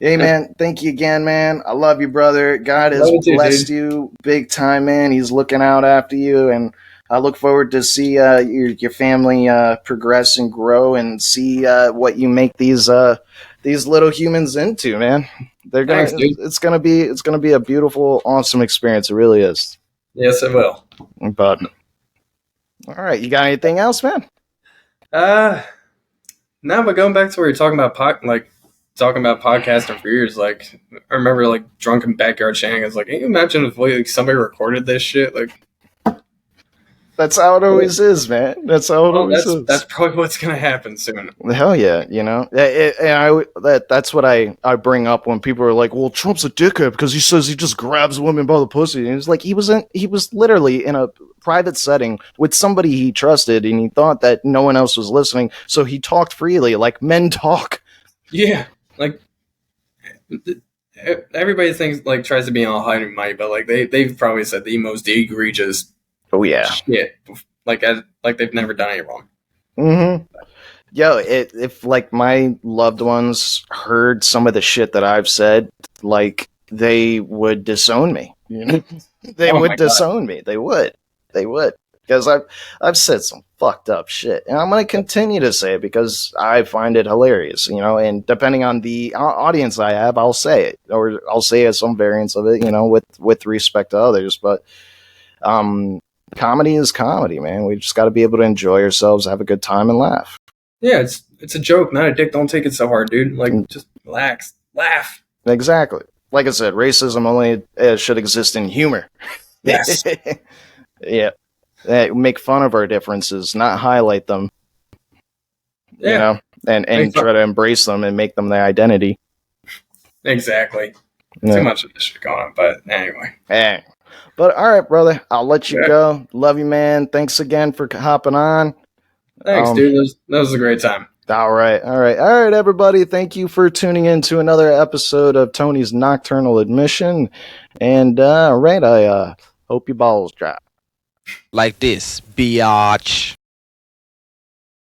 A: Hey man, thank you again, man. I love you, brother. God has blessed you big time, man. He's looking out after you, and I look forward to see your family progress and grow, and see what you make these little humans into, man. It's gonna be a beautiful, awesome experience. It really is.
B: Yes, it will.
A: But all right, you got anything else, man?
B: No, but going back to where you're talking about podcasting for years, like I remember like drunken backyard shenanigans. Like, can you imagine if like somebody recorded this shit? Like,
A: that's how it always is, man. That's how it always is.
B: That's probably what's gonna happen soon.
A: Hell yeah, that's what I bring up when people are like, "Well, Trump's a dickhead because he says he just grabs women by the pussy." And it's like he was literally in a private setting with somebody he trusted, and he thought that no one else was listening, so he talked freely, like men talk.
B: Yeah, like everybody thinks like tries to be all high and mighty, but like they've probably said the most egregious.
A: Oh yeah,
B: shit. Like they've never done any wrong.
A: Mm-hmm. Yo, if like my loved ones heard some of the shit that I've said, like they would disown me. They would disown me. They would, because I've said some fucked up shit, and I'm gonna continue to say it because I find it hilarious. And depending on the audience I have, I'll say it, or I'll say some variants of it. With respect to others, but comedy is comedy, man. We just got to be able to enjoy ourselves, have a good time, and laugh.
B: Yeah, it's a joke, not a dick. Don't take it so hard, dude. Like, just relax, laugh.
A: Exactly. Like I said, racism only should exist in humor.
B: Yes.
A: Yeah. Make fun of our differences, not highlight them.
B: Yeah.
A: And try to embrace them and make them their identity.
B: Exactly. Yeah. Too much of this shit going on, but anyway.
A: Hey. But all right, brother, I'll let you go. Love you, man. Thanks again for hopping on.
B: Thanks, dude. That was a great time.
A: All right, everybody. Thank you for tuning in to another episode of Tony's Nocturnal Admission. And I hope your balls drop.
C: Like this, biatch.